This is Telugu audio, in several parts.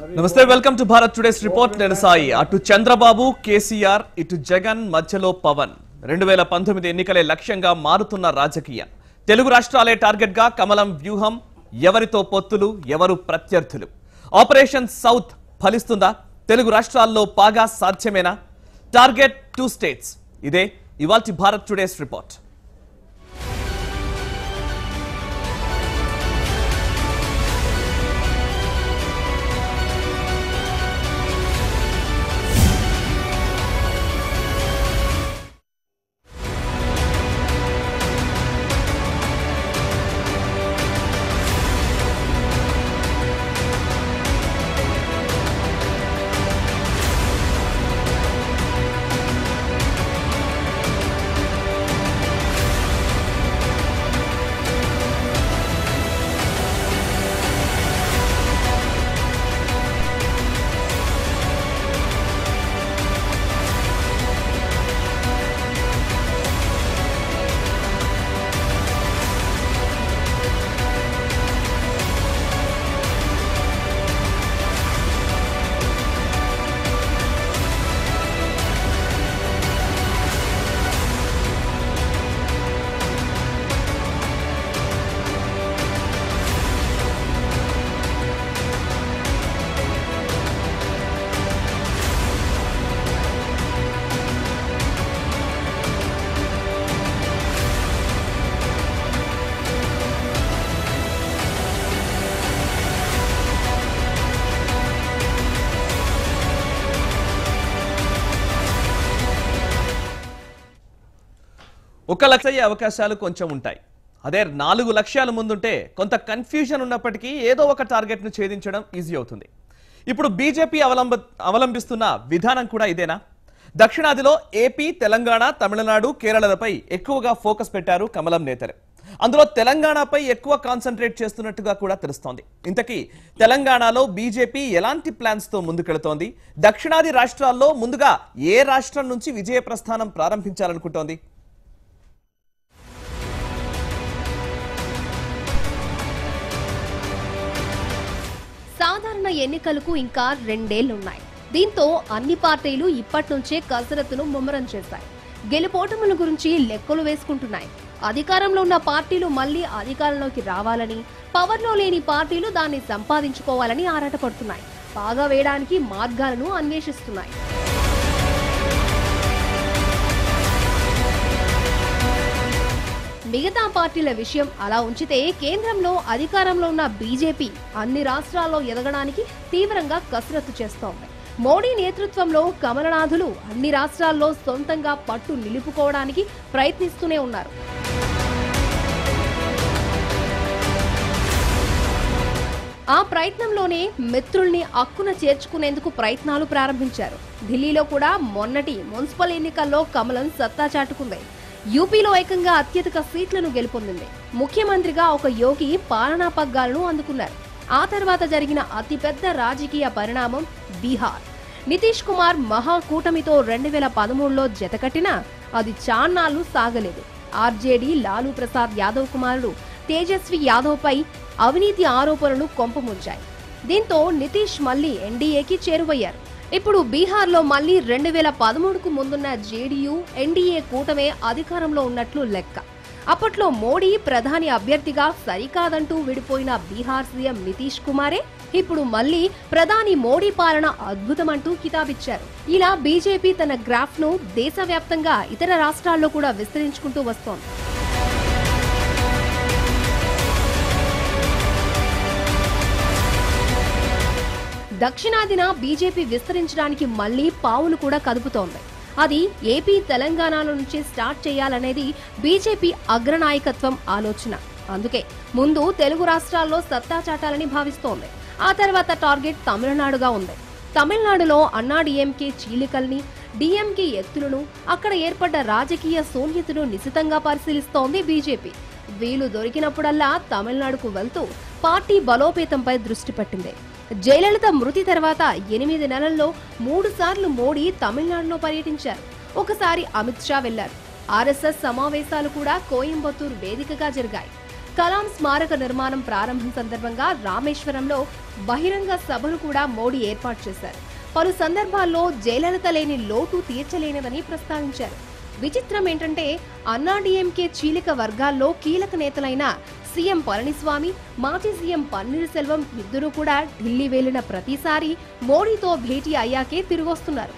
నమస్తే welcome to Bharat today's report. నేను సాయి. అటు చంద్రబాబు, కేసీఆర్, ఇటు జగన్, మధ్యలో పవన్. 2019 ఎన్నికలే లక్ష్యంగా మారుతున్న రాజకీయం. తెలుగు రాష్ట్రాలే టార్గెట్ గా కమలం వ్యూహం. ఎవరితో పొత్తులు, ఎవరు ప్రత్యర్థులు? Operation south ఫలిస్తుందా? తెలుగు రాష్ట్రాల్లో పాగా సాధ్యమేనా? Target 2 states. ఇదే ఇవాల్టి భారత్ టుడేస్ రిపోర్ట్. ఒక లక్ష అయ్యే అవకాశాలు కొంచెం ఉంటాయి. అదే 4 లక్ష్యాల ముందుంటే కొంత కన్ఫ్యూజన్ ఉన్నప్పటికీ ఏదో ఒక టార్గెట్ ను ఛేదించడం ఈజీ అవుతుంది. ఇప్పుడు బీజేపీ అవలంబిస్తున్న విధానం కూడా ఇదేనా? దక్షిణాదిలో ఏపీ, తెలంగాణ, తమిళనాడు, కేరళలపై ఎక్కువగా ఫోకస్ పెట్టారు కమలం నేతలు. అందులో తెలంగాణపై ఎక్కువ కాన్సన్ట్రేట్ చేస్తున్నట్టుగా కూడా తెలుస్తోంది. ఇంతకీ తెలంగాణలో బీజేపీ ఎలాంటి ప్లాన్స్ తో ముందుకెళుతోంది? దక్షిణాది రాష్ట్రాల్లో ముందుగా ఏ రాష్ట్రం నుంచి విజయ ప్రస్థానం ప్రారంభించాలనుకుంటోంది? సాధారణ ఎన్నికలకు ఇంకా 2 ఏళ్లున్నాయి. దీంతో అన్ని పార్టీలు ఇప్పటి నుంచే కసరత్తును ముమ్మరం చేశాయి. గెలుపోటముల గురించి లెక్కలు వేసుకుంటున్నాయి. అధికారంలో ఉన్న పార్టీలు మళ్లీ అధికారంలోకి రావాలని, పవర్లో లేని పార్టీలు దాన్ని సంపాదించుకోవాలని ఆరాటపడుతున్నాయి. బాగా వేయడానికి మార్గాలను అన్వేషిస్తున్నాయి. మిగతా పార్టీల విషయం అలా ఉంచితే, కేంద్రంలో అధికారంలో ఉన్న బీజేపీ అన్ని రాష్ట్రాల్లో ఎదగడానికి తీవ్రంగా కసరత్తు చేస్తోంది. మోడీ నేతృత్వంలో కమలనాథులు అన్ని రాష్ట్రాల్లో సొంతంగా పట్టు నిలుపుకోవడానికి ప్రయత్నిస్తూనే ఉన్నారు. ఆ ప్రయత్నంలోనే మిత్రుల్ని అక్కున చేర్చుకునేందుకు ప్రయత్నాలు ప్రారంభించారు. ఢిల్లీలో కూడా మొన్నటి మున్సిపల్ ఎన్నికల్లో కమలం సత్తా చాటుకుంది. యూపీలో ఏకంగా అత్యధిక సీట్లను గెలుపొందింది. ముఖ్యమంత్రిగా ఒక యోగి పాలనా పగ్గాలను అందుకున్నారు. ఆ తర్వాత జరిగిన అతిపెద్ద రాజకీయ పరిణామం బీహార్. నితీష్ కుమార్ మహాకూటమితో 2013లో జతకట్టినా అది చాన్నాళ్లు సాగలేదు. ఆర్జేడీ లాలూ ప్రసాద్ యాదవ్ కుమారుడు తేజస్వి యాదవ్ పై అవినీతి ఆరోపణలు కొంపముంచాయి. దీంతో నితీష్ మళ్లీ ఎన్డీఏకి చేరువయ్యారు. ఇప్పుడు బీహార్లో మళ్లీ 2013కు ముందున్న జేడీయూ, ఎన్డీఏ కూటమే అధికారంలో ఉన్నట్లు లెక్క. అప్పట్లో మోడీ ప్రధాని అభ్యర్థిగా సరికాదంటూ విడిపోయిన బీహార్ సీఎం నితీష్ కుమారే ఇప్పుడు మళ్లీ ప్రధాని మోడీ పాలన అద్భుతమంటూ కితాబిచ్చారు. ఇలా బీజేపీ తన గ్రాఫ్ ను దేశవ్యాప్తంగా ఇతర రాష్ట్రాల్లో కూడా విస్తరించుకుంటూ వస్తోంది. దక్షిణాదిన బీజేపీ విస్తరించడానికి మళ్లీ పావులు కూడా కదుపుతోంది. అది ఏపీ, తెలంగాణల నుంచి స్టార్ట్ చేయాలనేది బీజేపీ అగ్రనాయకత్వం ఆలోచన. అందుకే ముందు తెలుగు రాష్ట్రాల్లో సత్తా చాటాలని భావిస్తోంది. ఆ తర్వాత టార్గెట్ తమిళనాడుగా ఉంది. తమిళనాడులో అన్నాడీఎంకే చీలికల్ని, డీఎంకే ఎత్తులను, అక్కడ ఏర్పడ్డ రాజకీయ శూన్యతను నిశితంగా పరిశీలిస్తోంది బీజేపీ. వీలు దొరికినప్పుడల్లా తమిళనాడుకు వెళ్తూ పార్టీ బలోపేతంపై దృష్టి పట్టింది. జయలలిత మృతి తర్వాత 8 నెలల్లో 3 సార్లు మోడీ తమిళనాడులో పర్యటించారు. ఒకసారి అమిత్ షా వెళ్లారు. ఆర్ఎస్ఎస్ సమావేశాలు కూడా కోయంబత్తూరు వేదికగా జరిగాయి. కలాం స్మారక నిర్మాణం ప్రారంభం సందర్భంగా రామేశ్వరంలో బహిరంగ సభను కూడా మోడీ ఏర్పాటు చేశారు. పలు సందర్భాల్లో జయలలిత లేని లోటు తీర్చలేనిదని ప్రస్తావించారు. విచిత్రం ఏంటంటే అన్నాడీఎంకే చీలిక వర్గాల్లో కీలక నేతలైన సీఎం పళనిస్వామి, మాజీ సీఎం పన్నీర్సెల్వం ఇద్దరూ కూడా ఢిల్లీ వెళ్లిన ప్రతిసారి మోడీతో భేటీ అయ్యాకే తిరిగొస్తున్నారు.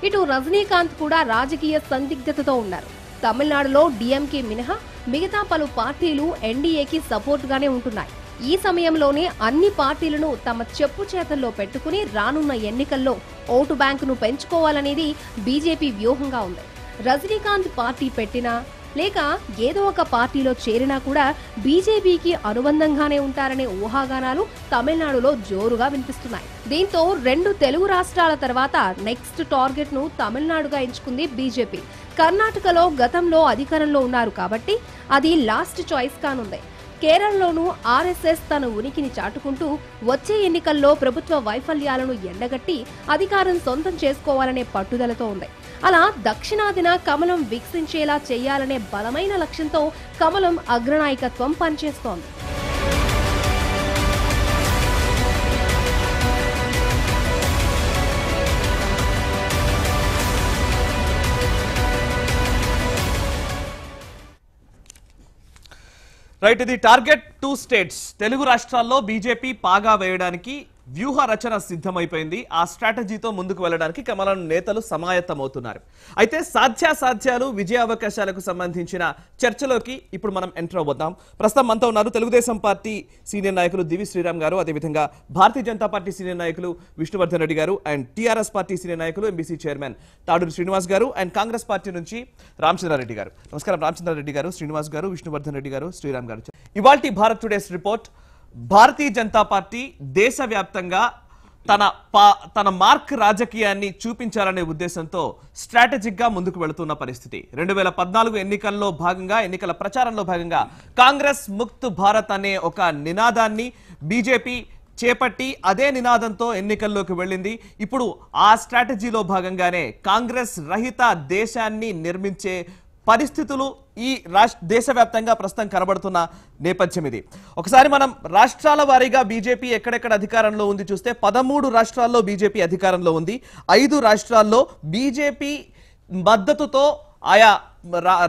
ఇటు రజనీకాంత్ కూడా రాజకీయ సందిగ్ధతతో ఉన్నారు. తమిళనాడులో డీఎంకే మినహా మిగతా పలు పార్టీలు ఎన్డీఏకి సపోర్ట్ గానే ఉంటున్నాయి. ఈ సమయంలోనే అన్ని పార్టీలను తమ చెప్పు చేతల్లో పెట్టుకుని రానున్న ఎన్నికల్లో ఓటు బ్యాంకును పెంచుకోవాలనేది బీజేపీ వ్యూహంగా ఉంది. రజనీకాంత్ పార్టీ పెట్టినా లేక ఏదో ఒక పార్టీలో చేరినా కూడా బీజేపీకి అనుబంధంగానే ఉంటారనే ఊహాగానాలు తమిళనాడులో జోరుగా వినిపిస్తున్నాయి. దీంతో 2 తెలుగు రాష్ట్రాల తర్వాత నెక్స్ట్ టార్గెట్ ను తమిళనాడుగా ఎంచుకుంది బీజేపీ. కర్ణాటకలో గతంలో అధికారంలో ఉన్నారు కాబట్టి అది లాస్ట్ చాయిస్ కానుంది. కేరళలోనూ ఆర్ఎస్ఎస్ తన ఉనికిని చాటుకుంటూ వచ్చే ఎన్నికల్లో ప్రభుత్వ వైఫల్యాలను ఎండగట్టి అధికారం సొంతం చేసుకోవాలనే పట్టుదలతో ఉంది. అలా దక్షిణాదిన కమలం వికసించేలా చేయాలనే బలమైన లక్ష్యంతో కమలం అగ్రనాయకత్వం పనిచేస్తోంది. రైట్, ఇది టార్గెట్ 2 స్టేట్స్. తెలుగు రాష్ట్రాల్లో బీజేపీ పాగా వేయడానికి వ్యూహ రచన సిద్ధమైపోయింది. ఆ స్ట్రాటజీతో ముందుకు వెళ్ళడానికి కమలం నేతలు సమాయత్తమవుతున్నారు. అయితే సాధ్యాసాధ్యాలు, విజయ అవకాశాలకు సంబంధించిన చర్చలోకి ఇప్పుడు మనం ఎంటర్ అవబోతాం. ప్రస్తుతం మనతో ఉన్నారు తెలుగుదేశం పార్టీ సీనియర్ నాయకులు దివి శ్రీరామ్ గారు, అదేవిధంగా భారతీయ జనతా పార్టీ సీనియర్ నాయకులు విష్ణువర్ధన్ రెడ్డి గారు, అండ్ టీఆర్ఎస్ పార్టీ సీనియర్ నాయకులు ఎంబీసీ చైర్మన్ తాడూరి శ్రీనివాస్ గారు, అండ్ కాంగ్రెస్ పార్టీ నుంచి రామచంద్రారెడ్డి గారు. నమస్కారం రామచంద్రారెడ్డి గారు, శ్రీనివాస్ గారు, విష్ణువర్ధన్ రెడ్డి గారు, శ్రీరామ్ గారు. ఇవాల్టి Bharat today's report. Bharatiya Janata party దేశవ్యాప్తంగా తన మార్క్ రాజకీయాన్ని చూపించాలనే ఉద్దేశంతో స్ట్రాటజిక్ గా ముందుకు వెళుతున్న పరిస్థితి. 2014 ఎన్నికల్లో భాగంగా, ఎన్నికల ప్రచారంలో భాగంగా కాంగ్రెస్ ముక్త్ భారత్ అనే ఒక నినాదాన్ని బీజేపీ చేపట్టి అదే నినాదంతో ఎన్నికల్లోకి వెళ్ళింది. ఇప్పుడు ఆ స్ట్రాటజీలో భాగంగానే కాంగ్రెస్ రహిత దేశాన్ని నిర్మించే పరిస్థితులు ఈ దేశవ్యాప్తంగా ప్రస్తుతం కనబడుతున్న నేపథ్యం ఇది. ఒకసారి మనం రాష్ట్రాల వారీగా బీజేపీ ఎక్కడెక్కడ అధికారంలో ఉంది చూస్తే 13 రాష్ట్రాల్లో బీజేపీ అధికారంలో ఉంది. 5 రాష్ట్రాల్లో బీజేపీ మద్దతుతో ఆయా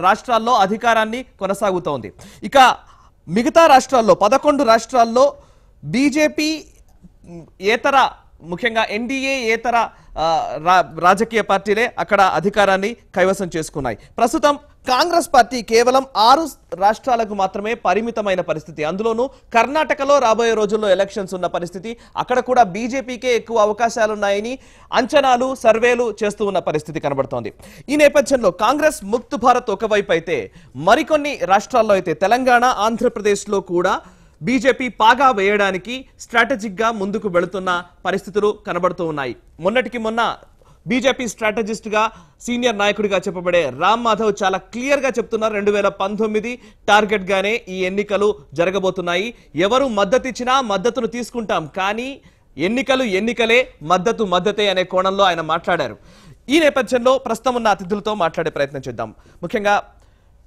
రాష్ట్రాల్లో అధికారాన్ని కొనసాగుతోంది. ఇక మిగతా రాష్ట్రాల్లో 11 రాష్ట్రాల్లో బీజేపీ ఏతర, ముఖ్యంగా ఎన్డీఏ ఏతర రాజకీయ పార్టీలే అక్కడ అధికారాన్ని కైవసం చేసుకున్నాయి. ప్రస్తుతం కాంగ్రెస్ పార్టీ కేవలం 6 రాష్ట్రాలకు మాత్రమే పరిమితమైన పరిస్థితి. అందులోనూ కర్ణాటకలో రాబోయే రోజుల్లో ఎలక్షన్స్ ఉన్న పరిస్థితి. అక్కడ కూడా బీజేపీకే ఎక్కువ అవకాశాలున్నాయని అంచనాలు, సర్వేలు చేస్తూ ఉన్న పరిస్థితి కనబడుతోంది. ఈ నేపథ్యంలో కాంగ్రెస్ ముక్త్ భారత్ ఒకవైపు అయితే, మరికొన్ని రాష్ట్రాల్లో అయితే తెలంగాణ, ఆంధ్రప్రదేశ్లో కూడా బీజేపీ పాగా వేయడానికి స్ట్రాటజిక్ గా ముందుకు వెళుతున్న పరిస్థితులు కనబడుతూ ఉన్నాయి. మొన్నటికి మొన్న బీజేపీ స్ట్రాటజిస్ట్ గా, సీనియర్ నాయకుడిగా చెప్పబడే రామ్ మాధవ్ చాలా క్లియర్ గా చెప్తున్నారు, 2019 టార్గెట్ గానే ఈ ఎన్నికలు జరగబోతున్నాయి. ఎవరు మద్దతు ఇచ్చినా మద్దతును తీసుకుంటాం, కానీ ఎన్నికలే, మద్దతే అనే కోణంలో ఆయన మాట్లాడారు. ఈ నేపథ్యంలో ప్రస్తుతం ఉన్న అతిథులతో మాట్లాడే ప్రయత్నం చేద్దాం. ముఖ్యంగా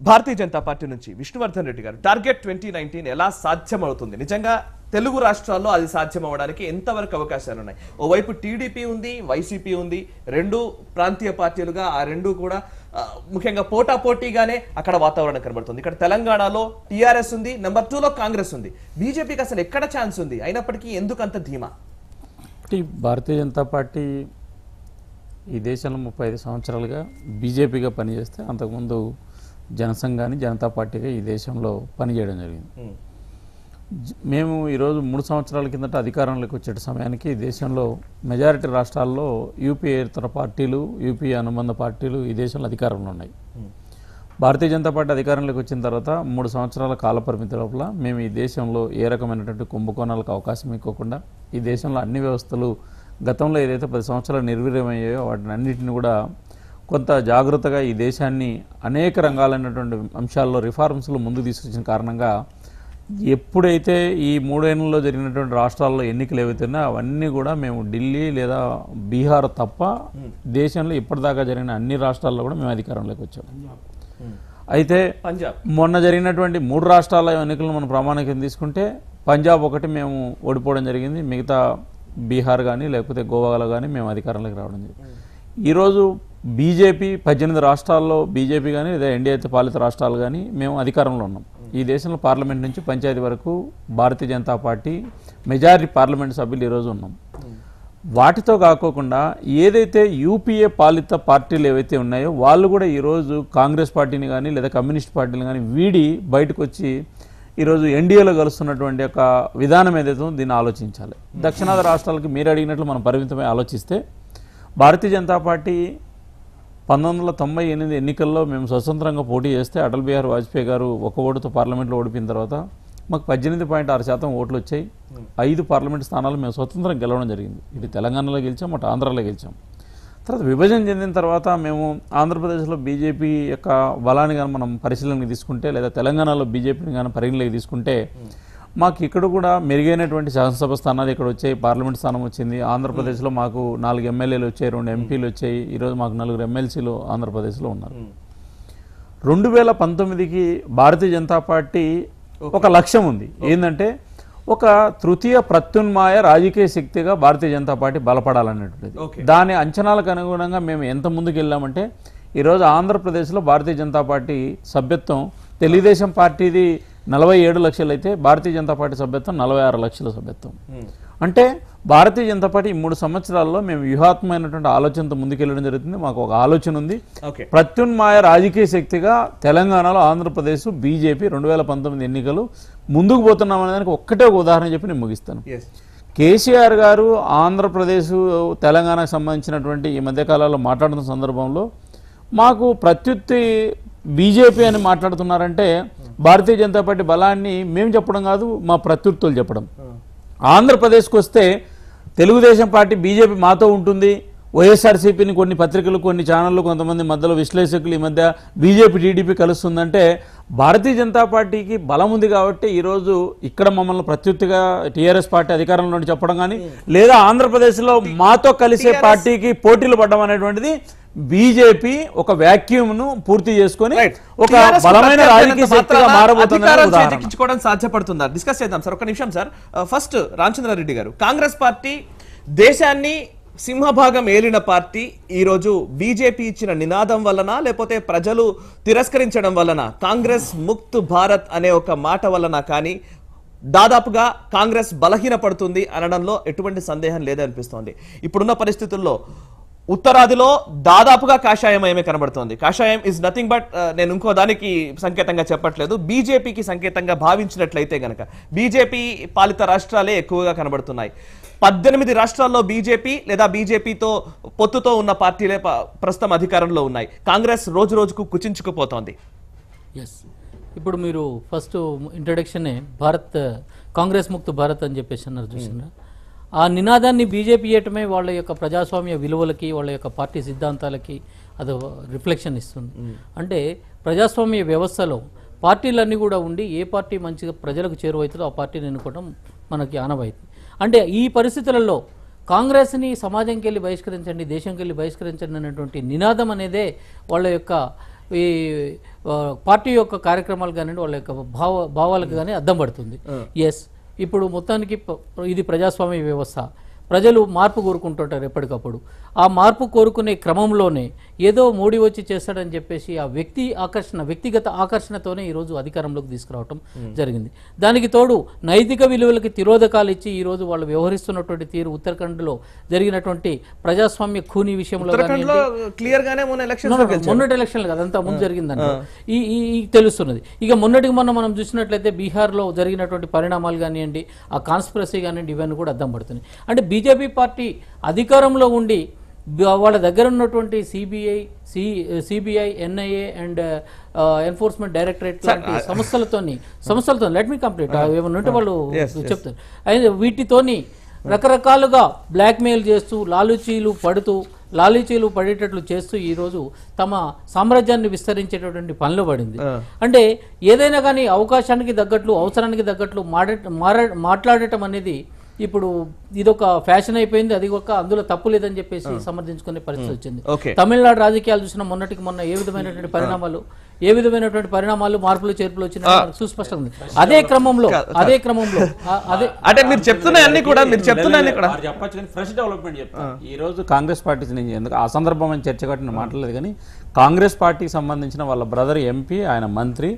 భారతీయ జనతా పార్టీ నుంచి విష్ణువర్ధన్ రెడ్డి గారు, టార్గెట్ 2019 ఎలా సాధ్యమవుతుంది? నిజంగా తెలుగు రాష్ట్రాల్లో అది సాధ్యం అవడానికి ఎంతవరకు అవకాశాలు ఉన్నాయి? ఓవైపు టీడీపీ ఉంది, వైసీపీ ఉంది, 2 ప్రాంతీయ పార్టీలుగా ఆ 2 కూడా ముఖ్యంగా పోటాపోటీగానే అక్కడ వాతావరణం కనబడుతుంది. ఇక్కడ తెలంగాణలో టీఆర్ఎస్ ఉంది, నెంబర్ 2లో కాంగ్రెస్ ఉంది. బీజేపీకి అసలు ఎక్కడ ఛాన్స్ ఉంది? అయినప్పటికీ ఎందుకు అంత ధీమా? భారతీయ జనతా పార్టీ ఈ దేశంలో 35 సంవత్సరాలుగా బీజేపీగా పనిచేస్తే, అంతకుముందు జనసంఘాన్ని జనతా పార్టీగా ఈ దేశంలో పనిచేయడం జరిగింది. మేము ఈరోజు 3 సంవత్సరాల కిందట అధికారంలోకి వచ్చే సమయానికి దేశంలో మెజారిటీ రాష్ట్రాల్లో యూపీఏతర పార్టీలు, యూపీఏ అనుబంధ పార్టీలు ఈ దేశంలో అధికారంలో ఉన్నాయి. భారతీయ జనతా పార్టీ అధికారంలోకి వచ్చిన తర్వాత 3 సంవత్సరాల కాల పరిమితి లోపల మేము ఈ దేశంలో ఏ రకమైనటువంటి కుంభకోణాలకు అవకాశం ఇవ్వకుండా, ఈ దేశంలో అన్ని వ్యవస్థలు గతంలో ఏదైతే 10 సంవత్సరాలు నిర్వీర్యమయ్యాయో వాటిని అన్నింటినీ కూడా కొంత జాగ్రత్తగా ఈ దేశాన్ని అనేక రంగాలైనటువంటి అంశాల్లో రిఫార్మ్స్లో ముందుకు తీసుకొచ్చిన కారణంగా ఎప్పుడైతే ఈ 3 ఏళ్లలో జరిగినటువంటి రాష్ట్రాల్లో ఎన్నికలు ఏవైతే ఉన్నాయో అవన్నీ కూడా మేము ఢిల్లీ లేదా బీహార్ తప్ప దేశంలో ఇప్పటిదాకా జరిగిన అన్ని రాష్ట్రాల్లో కూడా మేము అధికారంలోకి వచ్చాము. అయితే పంజాబ్ మొన్న జరిగినటువంటి 3 రాష్ట్రాల ఎన్నికలను మనం ప్రామాణికం తీసుకుంటే పంజాబ్ ఒకటి మేము ఓడిపోవడం జరిగింది, మిగతా బీహార్ కానీ లేకపోతే గోవాలో కానీ మేము అధికారంలోకి రావడం జరిగింది. ఈరోజు బీజేపీ 18 రాష్ట్రాల్లో బీజేపీ కానీ లేదా ఎన్డీఏ పాలిత రాష్ట్రాలు కానీ మేము అధికారంలో ఉన్నాం. ఈ దేశంలో పార్లమెంట్ నుంచి పంచాయతీ వరకు Bharatiya Janata party majority parliament సభ్యులు ఈరోజు ఉన్నాం. వాటితో కాకోకుండా ఏదైతే యూపీఏ పాలిత పార్టీలు ఏవైతే ఉన్నాయో వాళ్ళు కూడా ఈరోజు కాంగ్రెస్ పార్టీని కానీ లేదా కమ్యూనిస్ట్ పార్టీని కానీ వీడి బయటకు వచ్చి ఈరోజు ఎన్డీఏలో కలుస్తున్నటువంటి ఒక విధానం ఏదైతే ఉందో దీన్ని ఆలోచించాలి. దక్షిణాది రాష్ట్రాలకి మీరు అడిగినట్లు మనం పరిమితమై ఆలోచిస్తే భారతీయ జనతా పార్టీ 1998 ఎన్నికల్లో మేము స్వతంత్రంగా పోటీ చేస్తే అటల్ బిహారీ వాజ్పేయి గారు ఒక ఓటుతో పార్లమెంట్లో ఓడిపోయిన తర్వాత మాకు 18.6% ఓట్లు వచ్చాయి. 5 పార్లమెంట్ స్థానాలు మేము స్వతంత్రం గెలవడం జరిగింది. ఇటు తెలంగాణలో గెలిచాం, అటు ఆంధ్రాలో గెలిచాం. తర్వాత విభజన చెందిన తర్వాత మేము ఆంధ్రప్రదేశ్లో బీజేపీ యొక్క బలాన్ని కానీ మనం పరిశీలనకి తీసుకుంటే లేదా తెలంగాణలో బీజేపీని కానీ పరిగణలోకి తీసుకుంటే మాకు ఇక్కడ కూడా మెరుగైనటువంటి శాసనసభ స్థానాలు ఇక్కడ వచ్చాయి, పార్లమెంట్ స్థానం వచ్చింది. ఆంధ్రప్రదేశ్లో మాకు 4 ఎమ్మెల్యేలు వచ్చాయి, 2 ఎంపీలు వచ్చాయి. ఈరోజు మాకు 4 ఎమ్మెల్సీలు ఆంధ్రప్రదేశ్లో ఉన్నారు. 2019కి భారతీయ జనతా పార్టీ ఒక లక్ష్యం ఉంది, ఏంటంటే ఒక తృతీయ ప్రత్యున్మాయ రాజకీయ శక్తిగా భారతీయ జనతా పార్టీ బలపడాలనేటువంటిది. దాని అంచనాలకు అనుగుణంగా మేము ఎంత ముందుకు వెళ్ళామంటే ఈరోజు ఆంధ్రప్రదేశ్లో భారతీయ జనతా పార్టీ సభ్యత్వం తెలుగుదేశం పార్టీది 47 లక్షలు అయితే భారతీయ జనతా పార్టీ సభ్యత్వం 46 లక్షల సభ్యత్వం. అంటే భారతీయ జనతా పార్టీ 3 సంవత్సరాల్లో మేము వ్యూహాత్మకమైనటువంటి ఆలోచనతో ముందుకెళ్ళడం జరుగుతుంది. మాకు ఒక ఆలోచన ఉంది, ప్రత్యున్మాయ రాజకీయ శక్తిగా తెలంగాణలో ఆంధ్రప్రదేశ్ బీజేపీ 2019 ఎన్నికలు ముందుకు పోతున్నామనే దానికి ఒక్కటే ఒక ఉదాహరణ చెప్పి నేను ముగిస్తాను. కేసీఆర్ గారు ఆంధ్రప్రదేశ్ తెలంగాణకు సంబంధించినటువంటి ఈ మధ్యకాలంలో మాట్లాడుతున్న సందర్భంలో మాకు ప్రత్యుత్తి బీజేపీ అని మాట్లాడుతున్నారంటే భారతీయ జనతా పార్టీ బలాన్ని మేము చెప్పడం కాదు, మా ప్రత్యుత్తులు చెప్పడం. ఆంధ్రప్రదేశ్కి వస్తే తెలుగుదేశం పార్టీ బీజేపీ మాతో ఉంటుంది, వైఎస్ఆర్సీపీని కొన్ని పత్రికలు కొన్ని ఛానళ్ళు కొంతమంది మధ్యలో విశ్లేషకులు ఈ మధ్య బీజేపీ టీడీపీ కలుస్తుందంటే భారతీయ జనతా పార్టీకి బలం ఉంది కాబట్టి ఈరోజు ఇక్కడ మమ్మల్ని ప్రత్యుత్తిగా టీఆర్ఎస్ పార్టీ అధికారంలో చెప్పడం కానీ లేదా ఆంధ్రప్రదేశ్లో మాతో కలిసే పార్టీకి పోటీలు పడడం అనేటువంటిది బీజేపీ ఒక వ్యాక్యూమ్ ను పూర్తి చేసుకొని ఒక బలమైన రాజకీయ శక్తిగా మారబోతుందని సాధ్యపడుతుందా డిస్కస్ చేద్దాం సార్. ఒక నిమిషం సార్. ఫస్ట్ రామచంద్రారెడ్డి గారు, కాంగ్రెస్ పార్టీ దేశాన్ని సింహభాగం ఏలిన పార్టీ ఈరోజు బీజేపీ ఇచ్చిన నినాదం వలన లేకపోతే ప్రజలు తిరస్కరించడం వలన కాంగ్రెస్ ముక్త్ భారత్ అనే ఒక మాట వలన కానీ దాదాపుగా కాంగ్రెస్ బలహీనపడుతుంది అనడంలో ఎటువంటి సందేహం లేదనిపిస్తోంది. ఇప్పుడున్న పరిస్థితుల్లో ఉత్తరాదిలో దాదాపుగా కాషాయమయమే కనబడుతోంది. కాషాయం ఇస్ నథింగ్ బట్ నేను ఇంకో దానికి సంకేతంగా చెప్పట్లేదు, బీజేపీకి సంకేతంగా భావించినట్లయితే గనక బీజేపీ పాలిత రాష్ట్రాలే ఎక్కువగా కనబడుతున్నాయి. 18 రాష్ట్రాల్లో బీజేపీ లేదా బీజేపీతో పొత్తుతో ఉన్న పార్టీలే ప్రస్తుతం అధికారంలో ఉన్నాయి. కాంగ్రెస్ రోజు రోజుకు కుచించుకుపోతోంది. ఇప్పుడు మీరు ఫస్ట్ ఇంట్రడక్షనే భారత్ కాంగ్రెస్ ముక్త భారత్ అని చెప్పేసి అన్నారు చూసినా, ఆ నినాదాన్ని బీజేపీ ఇయటమే వాళ్ళ యొక్క ప్రజాస్వామ్య విలువలకి వాళ్ళ యొక్క పార్టీ సిద్ధాంతాలకి అది రిఫ్లెక్షన్ ఇస్తుంది. అంటే ప్రజాస్వామ్య వ్యవస్థలో పార్టీలన్నీ కూడా ఉండి ఏ పార్టీ మంచిగా ప్రజలకు చేరువైతుందో ఆ పార్టీని ఎన్నుకోవడం మనకి ఆనవాయితీ. అంటే ఈ పరిస్థితులలో కాంగ్రెస్ని సమాజంకి వెళ్ళి బహిష్కరించండి, దేశంకి వెళ్ళి బహిష్కరించండి అనేటువంటి నినాదం అనేదే వాళ్ళ యొక్క ఈ పార్టీ యొక్క కార్యక్రమాలు కానీ వాళ్ళ యొక్క భావాలకు కానీ అద్దం పడుతుంది. ఎస్, ఇప్పుడు మొత్తానికి ఇది ప్రజాస్వామ్య వ్యవస్థ, ప్రజలు మార్పు కోరుకుంటుంటారు ఎప్పటికప్పుడు. ఆ మార్పు కోరుకునే క్రమంలోనే ఏదో మోడీ వచ్చి చేస్తాడని చెప్పేసి ఆ వ్యక్తిగత ఆకర్షణతోనే ఈరోజు అధికారంలోకి తీసుకురావటం జరిగింది. దానికి తోడు నైతిక విలువలకి తిరోధకాలు ఇచ్చి ఈరోజు వాళ్ళు వ్యవహరిస్తున్నటువంటి తీరు ఉత్తరాఖండ్లో జరిగినటువంటి ప్రజాస్వామ్య ఖూనీ విషయంలో మొన్నటి ఎలక్షన్లు అదంతా ముందు జరిగిందంటే ఈ తెలుస్తున్నది. ఇక మొన్నటికి మనం చూసినట్లయితే బీహార్లో జరిగినటువంటి పరిణామాలు కానివ్వండి, ఆ కాన్స్పిరసీ కానివ్వండి, ఇవన్నీ కూడా అద్దం పడుతున్నాయి. అంటే బీజేపీ పార్టీ అధికారంలో ఉండి వాళ్ళ దగ్గర ఉన్నటువంటి CBI NIA and enforcement directorate లాంటి సంస్థలతో లెట్ మీ కంప్లీట్ ఏమన్నా ఉంటే వాళ్ళు చెప్తారు. వీటితోని రకరకాలుగా బ్లాక్మెయిల్ చేస్తూ లాలూచీలు పడుతూ లాలీచీలు పడేటట్లు చేస్తూ ఈ రోజు తమ సామ్రాజ్యాన్ని విస్తరించేటటువంటి పనిలో పడింది. అంటే ఏదైనా కానీ అవకాశానికి తగ్గట్లు అవసరానికి తగ్గట్లు మాట్లాడటం అనేది ఇప్పుడు ఇదొక ఫ్యాషన్ అయిపోయింది. అది ఒక అందులో తప్పు లేదని చెప్పేసి సమర్థించుకునే పరిస్థితి వచ్చింది. తమిళనాడు రాజకీయాలు చూసిన మొన్నటికి మొన్న ఏ విధమైనటువంటి పరిణామాలు మార్పులు చేర్పులు వచ్చినా సుస్పష్టంగా ఉంది. అదే క్రమంలో అదే అంటే మీరు చెప్తున్నాయన్నీ కూడా చెప్పచ్చు కానీ ఫ్రెష్ డెవలప్మెంట్ చెప్తాను. ఈ రోజు కాంగ్రెస్ పార్టీ నుంచి ఎందుకు ఆ సందర్భం చర్చ కట్టిన మాట్లాడలేదు కానీ కాంగ్రెస్ పార్టీకి సంబంధించిన వాళ్ళ బ్రదర్ ఎంపీ ఆయన మంత్రి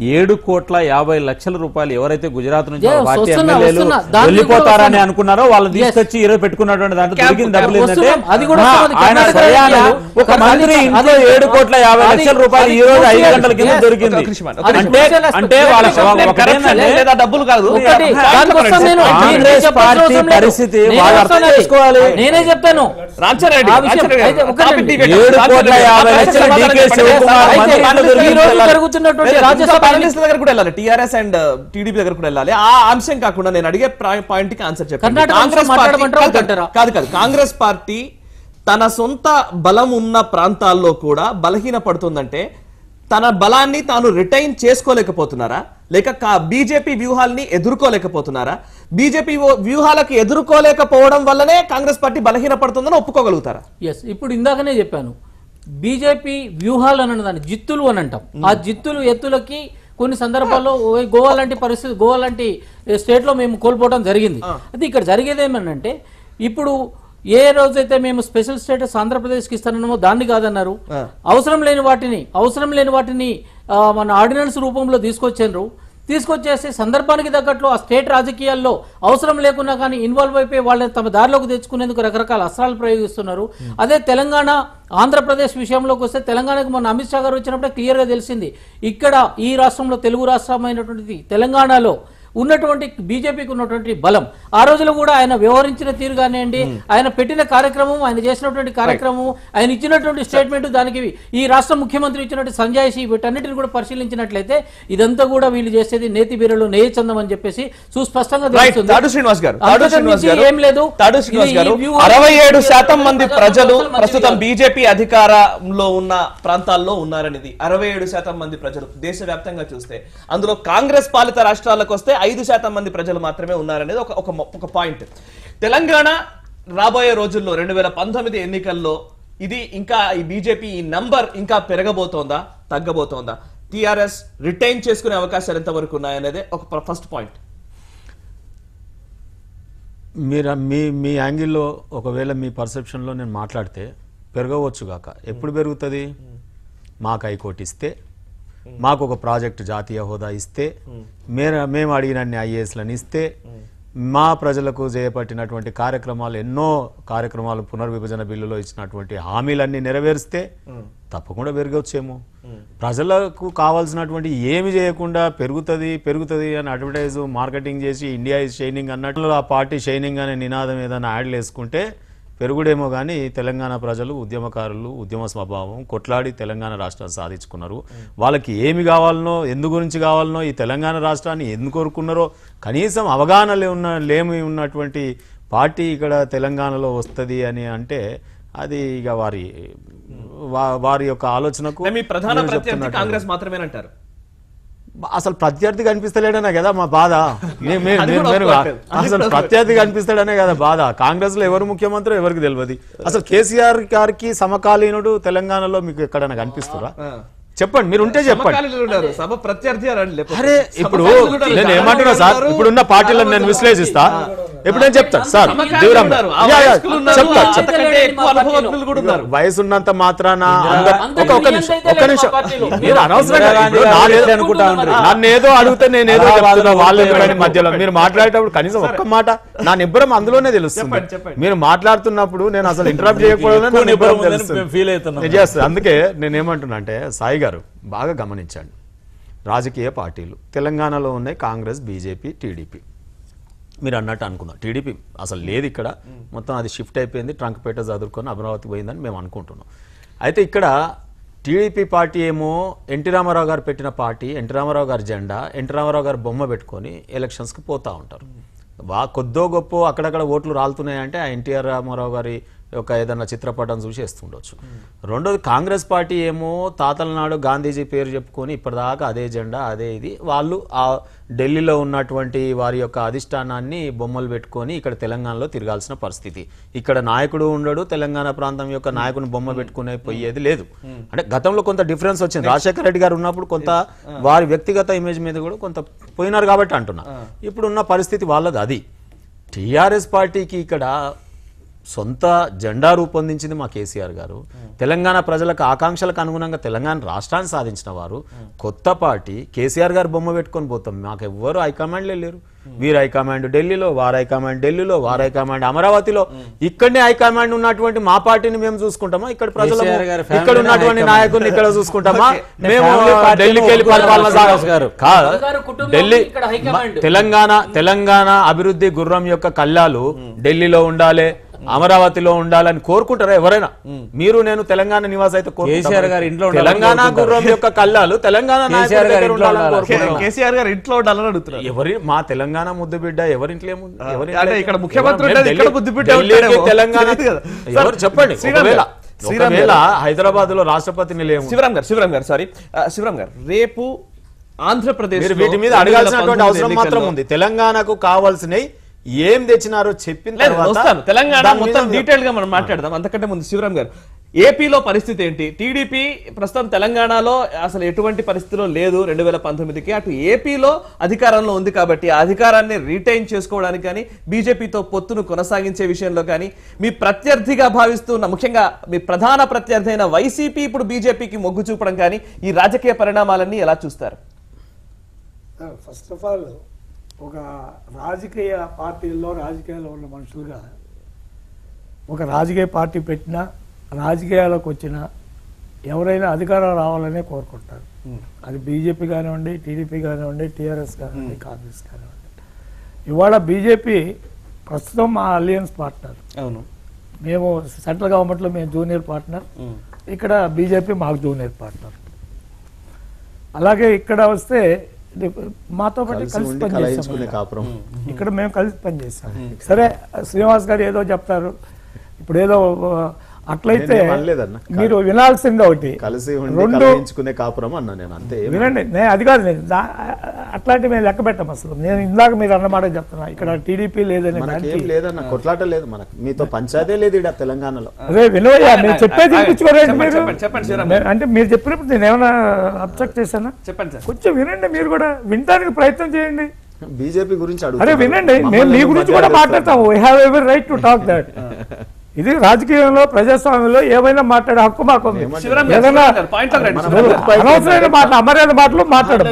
7,50,00,000 రూపాయలు ఎవరైతే గుజరాత్ నుంచి పార్టీ ఎమ్మెల్యేలు వెళ్ళిపోతారని అనుకున్నారో వాళ్ళు తీసుకొచ్చి ఈరోజు పెట్టుకున్నటువంటి దాంట్లో దొరికింది డబ్బులు ఏంటంటే ఆయన స్వయాన ఒక మంత్రి ఇంట్లో 7,50,00,000 రూపాయలు ఈ రోజు 5 గంటల కింద దొరికింది. అంటే వాళ్ళ డబ్బులు కాదు, కాంగ్రెస్ పార్టీ పరిస్థితి వాళ్ళు అర్థం చేసుకోవాలి. నేనే చెప్తాను. 7,50,00,000 జరుగుతున్నటువంటి రాజ్యసభ దగ్గర కూడా వెళ్ళాలి, టీఆర్ఎస్ అండ్ టీడీపీ దగ్గర కూడా వెళ్ళాలి. ఆ అంశం కాకుండా నేను అడిగే పాయింట్ కి ఆన్సర్ చెప్పండి. కాంగ్రెస్ పార్టీ తన సొంత బలం ఉన్న ప్రాంతాల్లో కూడా బలహీనపడుతుందంటే తన బలాన్ని తాను రిటైన్ చేసుకోలేకపోతున్నారా, లేక బీజేపీ వ్యూహాల్ని ఎదుర్కోలేకపోతున్నారా? బీజేపీ వ్యూహాలకు ఎదుర్కోలేకపోవడం వల్లనే కాంగ్రెస్ పార్టీ బలహీనపడుతుందని ఒప్పుకోగలుగుతారా? ఇప్పుడు ఇందాకనే చెప్పాను, బీజేపీ వ్యూహాలు అని దాన్ని జిత్తులు అని అంటాం. ఆ జిత్తులు ఎత్తులకి కొన్ని సందర్భాల్లో గోవా లాంటి పరిస్థితి, గోవా లాంటి స్టేట్ లో మేము కోల్పోవడం జరిగింది. అది ఇక్కడ జరిగేది ఏమనంటే ఇప్పుడు ఏ రోజైతే మేము స్పెషల్ స్టేటస్ ఆంధ్రప్రదేశ్కి ఇస్తానో దాన్ని కాదన్నారు. అవసరం లేని వాటిని మన ఆర్డినెన్స్ రూపంలో తీసుకొచ్చేసి సందర్భానికి తగ్గట్లు ఆ స్టేట్ రాజకీయాల్లో అవసరం లేకున్నా కానీ ఇన్వాల్వ్ అయిపోయి వాళ్ళని తమ దారిలోకి తెచ్చుకునేందుకు రకరకాల అస్త్రాలు ప్రయోగిస్తున్నారు. అదే తెలంగాణ ఆంధ్రప్రదేశ్ విషయంలోకి వస్తే తెలంగాణకు మొన్న అమిత్ షా గారు వచ్చినప్పుడే క్లియర్గా తెలిసింది, ఇక్కడ ఈ రాష్ట్రంలో తెలుగు రాష్ట్రమైనటువంటి తెలంగాణలో ఉన్నటువంటి బీజేపీకి ఉన్నటువంటి బలం. ఆ రోజులో కూడా ఆయన వ్యవహరించిన తీరు కానివ్వండి, ఆయన పెట్టిన కార్యక్రమం, ఆయన చేసినటువంటి కార్యక్రమం, ఆయన ఇచ్చినటువంటి స్టేట్మెంట్, దానికి ఈ రాష్ట్ర ముఖ్యమంత్రి ఇచ్చినటువంటి సంజాయిషి, వీటన్నిటిని కూడా పరిశీలించినట్లయితే ఇదంతా కూడా వీళ్ళు చేసేది నేతి బీరలు నేయచందం అని చెప్పేసి సుస్పష్టంగా ఏం లేదు. 67% మంది ప్రజలు ప్రస్తుతం బీజేపీ అధికారంలో ఉన్న ప్రాంతాల్లో ఉన్నారనేది 67% మంది ప్రజలు దేశవ్యాప్తంగా చూస్తే, అందులో కాంగ్రెస్ పాలిత రాష్ట్రాలకు వస్తే 5% మంది ప్రజలు మాత్రమే ఉన్నారనేది ఒక పాయింట్. తెలంగాణ రాబోయే రోజుల్లో 2019 ఎన్నికల్లో ఇది ఇంకా ఈ బీజేపీ ఈ నంబర్ ఇంకా పెరగబోతోందా, తగ్గబోతోందా? టిఆర్ఎస్ రిటైన్ చేసుకునే అవకాశాలు ఎంతవరకు ఉన్నాయనేదే ఒక ఫస్ట్ పాయింట్. మీరు మీ యాంగిల్లో ఒకవేళ మీ పర్సెప్షన్లో నేను మాట్లాడితే పెరగవచ్చు గాక. ఎప్పుడు పెరుగుతుంది? మాకు హైకోర్టు ఇస్తే, మాకు ఒక ప్రాజెక్టు జాతీయ హోదా ఇస్తే, మేము అడిగినన్ని ఐఏఎస్లను ఇస్తే, మా ప్రజలకు చేపట్టినటువంటి కార్యక్రమాలు ఎన్నో కార్యక్రమాలు పునర్విభజన బిల్లులో ఇచ్చినటువంటి హామీలన్నీ నెరవేరిస్తే తప్పకుండా పెరగవచ్చేమో. ప్రజలకు కావాల్సినటువంటి ఏమి చేయకుండా పెరుగుతుంది అని అడ్వర్టైజ్ మార్కెటింగ్ చేసి ఇండియా ఈజ్ షైనింగ్ అన్నట్లు ఆ పార్టీ షైనింగ్ అనే నినాదం ఏదైనా యాడ్లు వేసుకుంటే పెరుగుడేమో. కానీ తెలంగాణ ప్రజలు ఉద్యమకారులు, ఉద్యమ స్వభావం, కొట్లాడి తెలంగాణ రాష్ట్రాన్ని సాధించుకున్నారు. వాళ్ళకి ఏమి కావాలనో, ఎందు గురించి కావాలనో, ఈ తెలంగాణ రాష్ట్రాన్ని ఎందుకు కోరుకున్నారో కనీసం అవగాహన లేమి ఉన్నటువంటి పార్టీ ఇక్కడ తెలంగాణలో వస్తుంది అని అంటే అది ఇక వారి యొక్క ఆలోచనకు ప్రధాన ప్రత్యర్థి కాంగ్రెస్ మాత్రమేనంటారు. అసలు ప్రత్యర్థి కనిపిస్తలేడనే కదా మా బాధ. అసలు ప్రత్యర్థి కనిపిస్తాడనే కదా బాధ. కాంగ్రెస్ లో ఎవరు ముఖ్యమంత్రి ఎవరికి తెలియదు. అసలు కేసీఆర్ గారికి సమకాలీనుడు తెలంగాణలో మీకు ఎక్కడైనా కనిపిస్తారా? చెప్పండి, మీరు ఉంటే చెప్పండి. అరే ఇప్పుడు నేను ఏమంటున్నా సార్, ఇప్పుడున్న పార్టీలను నేను విశ్లేషిస్తా. ఎప్పుడు నేను చెప్తాను సార్, వయసు ఉన్నంత మాత్రాన ఒక్క నిమిషం మీరు అనవసరంగా అనుకుంటా ఉంటారు. నన్ను ఏదో అడిగితే నేను ఏదో చెప్తున్నా, వాళ్ళు మధ్యలో మీరు మాట్లాడేటప్పుడు కనీసం ఒక్క మాట నా నిబ్బరం అందులోనే తెలుస్తుంది. మీరు మాట్లాడుతున్నప్పుడు నేను అసలు ఇంటరప్ట్ చేయకపోవడం ఫీల్ అవుతున్నా. అందుకే నేను ఏమంటున్నా అంటే, సాయి గారు బాగా గమనించండి, రాజకీయ పార్టీలు తెలంగాణలో ఉన్నాయి, కాంగ్రెస్, బీజేపీ, టీడీపీ. మీరు అన్నట్టు అనుకున్నాం, టీడీపీ అసలు లేదు ఇక్కడ, మొత్తం అది షిఫ్ట్ అయిపోయింది, ట్రంక్పేట చదువుకొని అమరావతి పోయిందని మేము అనుకుంటున్నాం. అయితే ఇక్కడ టీడీపీ పార్టీ ఏమో ఎన్టీ రామారావు గారు పెట్టిన పార్టీ, ఎన్టీ రామారావు గారి జెండా, ఎన్టీ రామారావు గారి బొమ్మ పెట్టుకొని ఎలక్షన్స్కి పోతూ ఉంటారు. కొద్దో గొప్ప అక్కడక్కడ ఓట్లు రాలుతున్నాయంటే ఆ ఎన్టీఆర్ రామారావు గారి ఒక ఏదన్నా చిత్రపటం చూసి వేస్తుండొచ్చు. రెండోది కాంగ్రెస్ పార్టీ ఏమో తాతల నాడు గాంధీజీ పేరు చెప్పుకొని ఇప్పటిదాకా అదే జెండా అదే ఇది, వాళ్ళు ఆ ఢిల్లీలో ఉన్నటువంటి వారి యొక్క అధిష్టానాన్ని బొమ్మలు పెట్టుకొని ఇక్కడ తెలంగాణలో తిరగాల్సిన పరిస్థితి. ఇక్కడ నాయకుడు ఉండడు, తెలంగాణ ప్రాంతం యొక్క నాయకుని బొమ్మ పెట్టుకునే పోయేది లేదు. అంటే గతంలో కొంత డిఫరెన్స్ వచ్చింది. రాజశేఖర రెడ్డి గారు ఉన్నప్పుడు కొంత వారి వ్యక్తిగత ఇమేజ్ మీద కూడా కొంత పోయినారు కాబట్టి అంటున్నా. ఇప్పుడున్న పరిస్థితి వాళ్ళది అది. టీఆర్ఎస్ పార్టీకి ఇక్కడ సొంత జెండా రూపొందించింది మా కేసీఆర్ గారు. తెలంగాణ ప్రజలకు ఆకాంక్షలకు అనుగుణంగా తెలంగాణ రాష్ట్రాన్ని సాధించిన వారు. కొత్త పార్టీ కేసీఆర్ గారు బొమ్మ పెట్టుకొని పోతాం. మాకు ఎవ్వరు హైకమాండ్లే లేరు. వీరు హైకమాండ్ ఢిల్లీలో, వారు హైకమాండ్ ఢిల్లీలో, వారు హైకమాండ్ అమరావతిలో. ఇక్కడనే హైకమాండ్ ఉన్నటువంటి మా పార్టీని మేము చూసుకుంటామా? ఇక్కడ ప్రజలు ఇక్కడ ఉన్నటువంటి నాయకుల్ని ఇక్కడ చూసుకుంటామా? మేము ఢిల్లీకి వెళ్ళి ఢిల్లీ తెలంగాణ అభివృద్ధి గుర్రం యొక్క కళ్ళాలు ఢిల్లీలో ఉండాలి, అమరావతిలో ఉండాలని కోరుకుంటారా ఎవరైనా? మీరు నేను తెలంగాణ నివాస అయితే కేసీఆర్ గారి ఇంట్లో తెలంగాణ గుర్రం యొక్క కళ్ళాలు తెలంగాణ కేసీఆర్ గారు ఇంట్లో ఉండాలని అడుగుతున్నారు. ఎవరి మా తెలంగాణ ముద్దు బిడ్డ ఎవరింట్లో ఇక్కడ ముఖ్యమంత్రి తెలంగాణ ఎవరు చెప్పండి. ఒకవేళ హైదరాబాద్ లో రాష్ట్రపతి నిలయం శివరాం గారు సారీ శివరాం గారు, రేపు ఆంధ్రప్రదేశ్ వీటి మీద అడగాల్సినటువంటి అవసరం మాత్రం ఉంది. తెలంగాణకు కావాల్సినవి ఏం తెచ్చినారో చెప్పిన వస్తాను. తెలంగాణ మొత్తం డీటెయిల్ గా మనం మాట్లాడదాం. అంతకంటే ముందు శివరాం గారు, ఏపీలో పరిస్థితి ఏంటి? టీడీపీ ప్రస్తుతం తెలంగాణలో అసలు ఎటువంటి పరిస్థితిలో లేదు 2019కి. అటు ఏపీలో అధికారంలో ఉంది కాబట్టి ఆ అధికారాన్ని రీటైన్ చేసుకోవడానికి కానీ బీజేపీతో పొత్తును కొనసాగించే విషయంలో కానీ మీ ప్రత్యర్థిగా భావిస్తున్న, ముఖ్యంగా మీ ప్రధాన ప్రత్యర్థి అయిన వైసీపీ ఇప్పుడు బీజేపీకి మొగ్గు చూపడం కానీ ఈ రాజకీయ పరిణామాలన్నీ ఎలా చూస్తారు? ఫస్ట్ ఆఫ్ ఆల్ ఒక రాజకీయ పార్టీల్లో రాజకీయాల్లో ఉన్న మనుషులుగా ఒక రాజకీయ పార్టీ పెట్టినా రాజకీయాలకు వచ్చినా ఎవరైనా అధికారం రావాలనే కోరుకుంటారు. అది బీజేపీ కానివ్వండి, టీడీపీ కానివ్వండి, టీఆర్ఎస్ కానివ్వండి, కాంగ్రెస్ కానివ్వండి. ఇవాళ బీజేపీ ప్రస్తుతం మా అలియన్స్ పార్ట్నర్. అవును, మేము సెంట్రల్ గవర్నమెంట్లో మేము జూనియర్ పార్ట్నర్, ఇక్కడ బీజేపీ మాకు జూనియర్ పార్ట్నర్. అలాగే ఇక్కడ వస్తే మాతో పాటు కలిసి పనిచేస్తాం. ఇక్కడ మేము కలిసి పనిచేస్తాం. సరే, శ్రీనివాస్ గారు ఏదో చెప్తారు, ఇప్పుడు ఏదో అట్లయితే మీరు వినాల్సింది ఒకటి, రెండు వినండి. నేను అది కాదు, అట్లాంటి మేము లెక్క పెట్టాం. అసలు నేను ఇందాక మీరు అన్నమాట చెప్తున్నా, ఇక్కడ టీడీపీ లేదని కొట్లాట లేదు, మనకు మీతో పంచాయతీ లేదు ఇక్కడ తెలంగాణలో. అదే వినోయ్యా, నేను చెప్పేది వినిపించుకోలేదు మీరు. అంటే మీరు చెప్పినప్పుడు నేను ఏమైనా అబ్జెక్ట్ చేశానా? చెప్పండి, కొంచెం వినండి. మీరు కూడా వినడానికి ప్రయత్నం చేయండి. బీజేపీ గురించి అరే వినండి, మేము మీ గురించి కూడా మాట్లాడతాము. We have every right to talk that. ఇది రాజకీయంలో ప్రజాస్వామ్యంలో ఏమైనా మాట్లాడే హక్కు మాకు ఉంది. ఏదైనా అనవసరమైన మాటలు, అమర్యాద మాటలు మాట్లాడదు.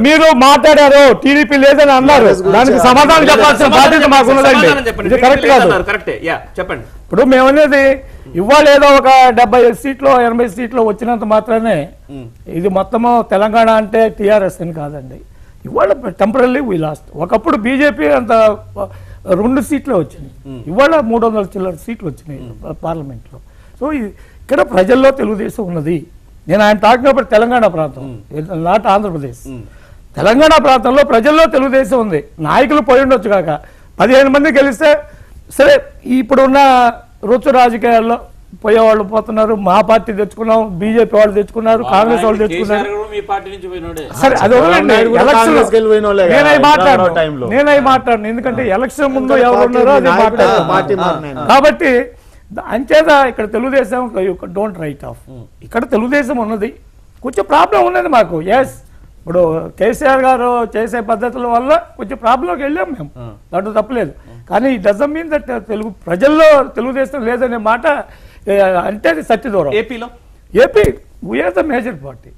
మీరు మాట్లాడారు, టీడీపీ లేదని అన్నారు, దానికి సమాధానం చెప్పాల్సిన బాధ్యత మాకున్నదండి. ఇది కరెక్ట్ కాదు. చెప్పండి. ఇప్పుడు మేమనేది ఇవాళ ఏదో ఒక 70 సీట్లు 80 సీట్లు వచ్చినంత మాత్రమే ఇది మొత్తము తెలంగాణ అంటే టీఆర్ఎస్ అని కాదండి. ఇవాళ టెంపరీ వీ లాస్ట్. ఒకప్పుడు బీజేపీ అంత 2 సీట్లే వచ్చినాయి, ఇవాళ 300 చిల్లర సీట్లు వచ్చినాయి పార్లమెంట్లో. సో ఇక్కడ ప్రజల్లో తెలుగుదేశం ఉన్నది. నేను ఆయన టాకింగ్ అబౌట్ తెలంగాణ ప్రాంతం, నాట్ ఆంధ్రప్రదేశ్. తెలంగాణ ప్రాంతంలో ప్రజల్లో తెలుగుదేశం ఉంది. నాయకులు పోయి ఉండొచ్చు కాక 15 మంది గెలిస్తే సరే, ఇప్పుడున్న రుచు రాజకీయాల్లో పోయేవాళ్ళు పోతున్నారు. మా పార్టీ తెచ్చుకున్నాం, బీజేపీ వాళ్ళు తెచ్చుకున్నారు, కాంగ్రెస్ వాళ్ళు తెచ్చుకున్నారు. సరే, అది నేనై మాట్లాడను, ఎందుకంటే ఎలక్షన్ ముందు ఎవరు ఉన్నారో అది మాట్లాడారు. కాబట్టి అంచేత ఇక్కడ తెలుగుదేశం డోంట్ రైట్ ఆఫ్. ఇక్కడ తెలుగుదేశం ఉన్నది, కొంచెం ప్రాబ్లం ఉన్నది మాకు. ఎస్, ఇప్పుడు కేసీఆర్ గారు చేసే పద్ధతుల వల్ల కొంచెం ప్రాబ్లంకి వెళ్ళాం మేము, దాంట్లో తప్పలేదు. కానీ ఈ డజన్ మీన్ దట్ తెలుగు ప్రజల్లో తెలుగుదేశం లేదనే మాట అంటే సత్య దూరం. AP we're the major party.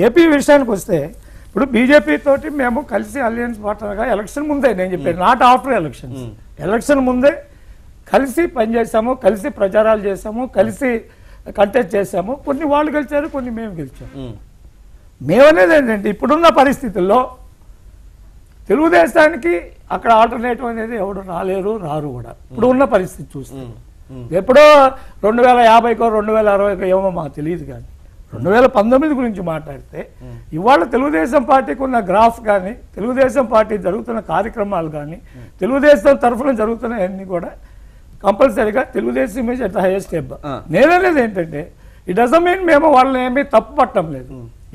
AP విషయానికి వస్తే ఇప్పుడు బీజేపీ తోటి మేము కలిసి అలయన్స్ పార్ట్నర్గా ఎలక్షన్ ముందే, నేను చెప్పాను, నాట్ ఆఫ్టర్ ఎలక్షన్స్, ఎలక్షన్ ముందే కలిసి పనిచేసాము, కలిసి ప్రచారాలు చేసాము, కలిసి కంటెస్ట్ చేసాము. కొన్ని వాళ్ళు గెలిచారు, కొన్ని మేము గెలిచాము. మేమనేది ఏంటంటే ఇప్పుడున్న పరిస్థితుల్లో తెలుగుదేశానికి అక్కడ ఆల్టర్నేటివ్ అనేది ఎవరు రారు కూడా. ఇప్పుడు ఉన్న పరిస్థితి చూస్తే ఎప్పుడో 2050కో 2060కో ఏమో మాకు తెలియదు, కానీ 2019 గురించి మాట్లాడితే ఇవాళ తెలుగుదేశం పార్టీకి ఉన్న గ్రాఫ్ కానీ తెలుగుదేశం పార్టీ జరుగుతున్న కార్యక్రమాలు కానీ తెలుగుదేశం తరఫున జరుగుతున్నవన్నీ కూడా కంపల్సరీగా Telugu Desam image at the highest step. నేననేది ఏంటంటే ఇట్ డజంట్ మీన్ మేము వాళ్ళని ఏమీ తప్పు పట్టడం లేదు.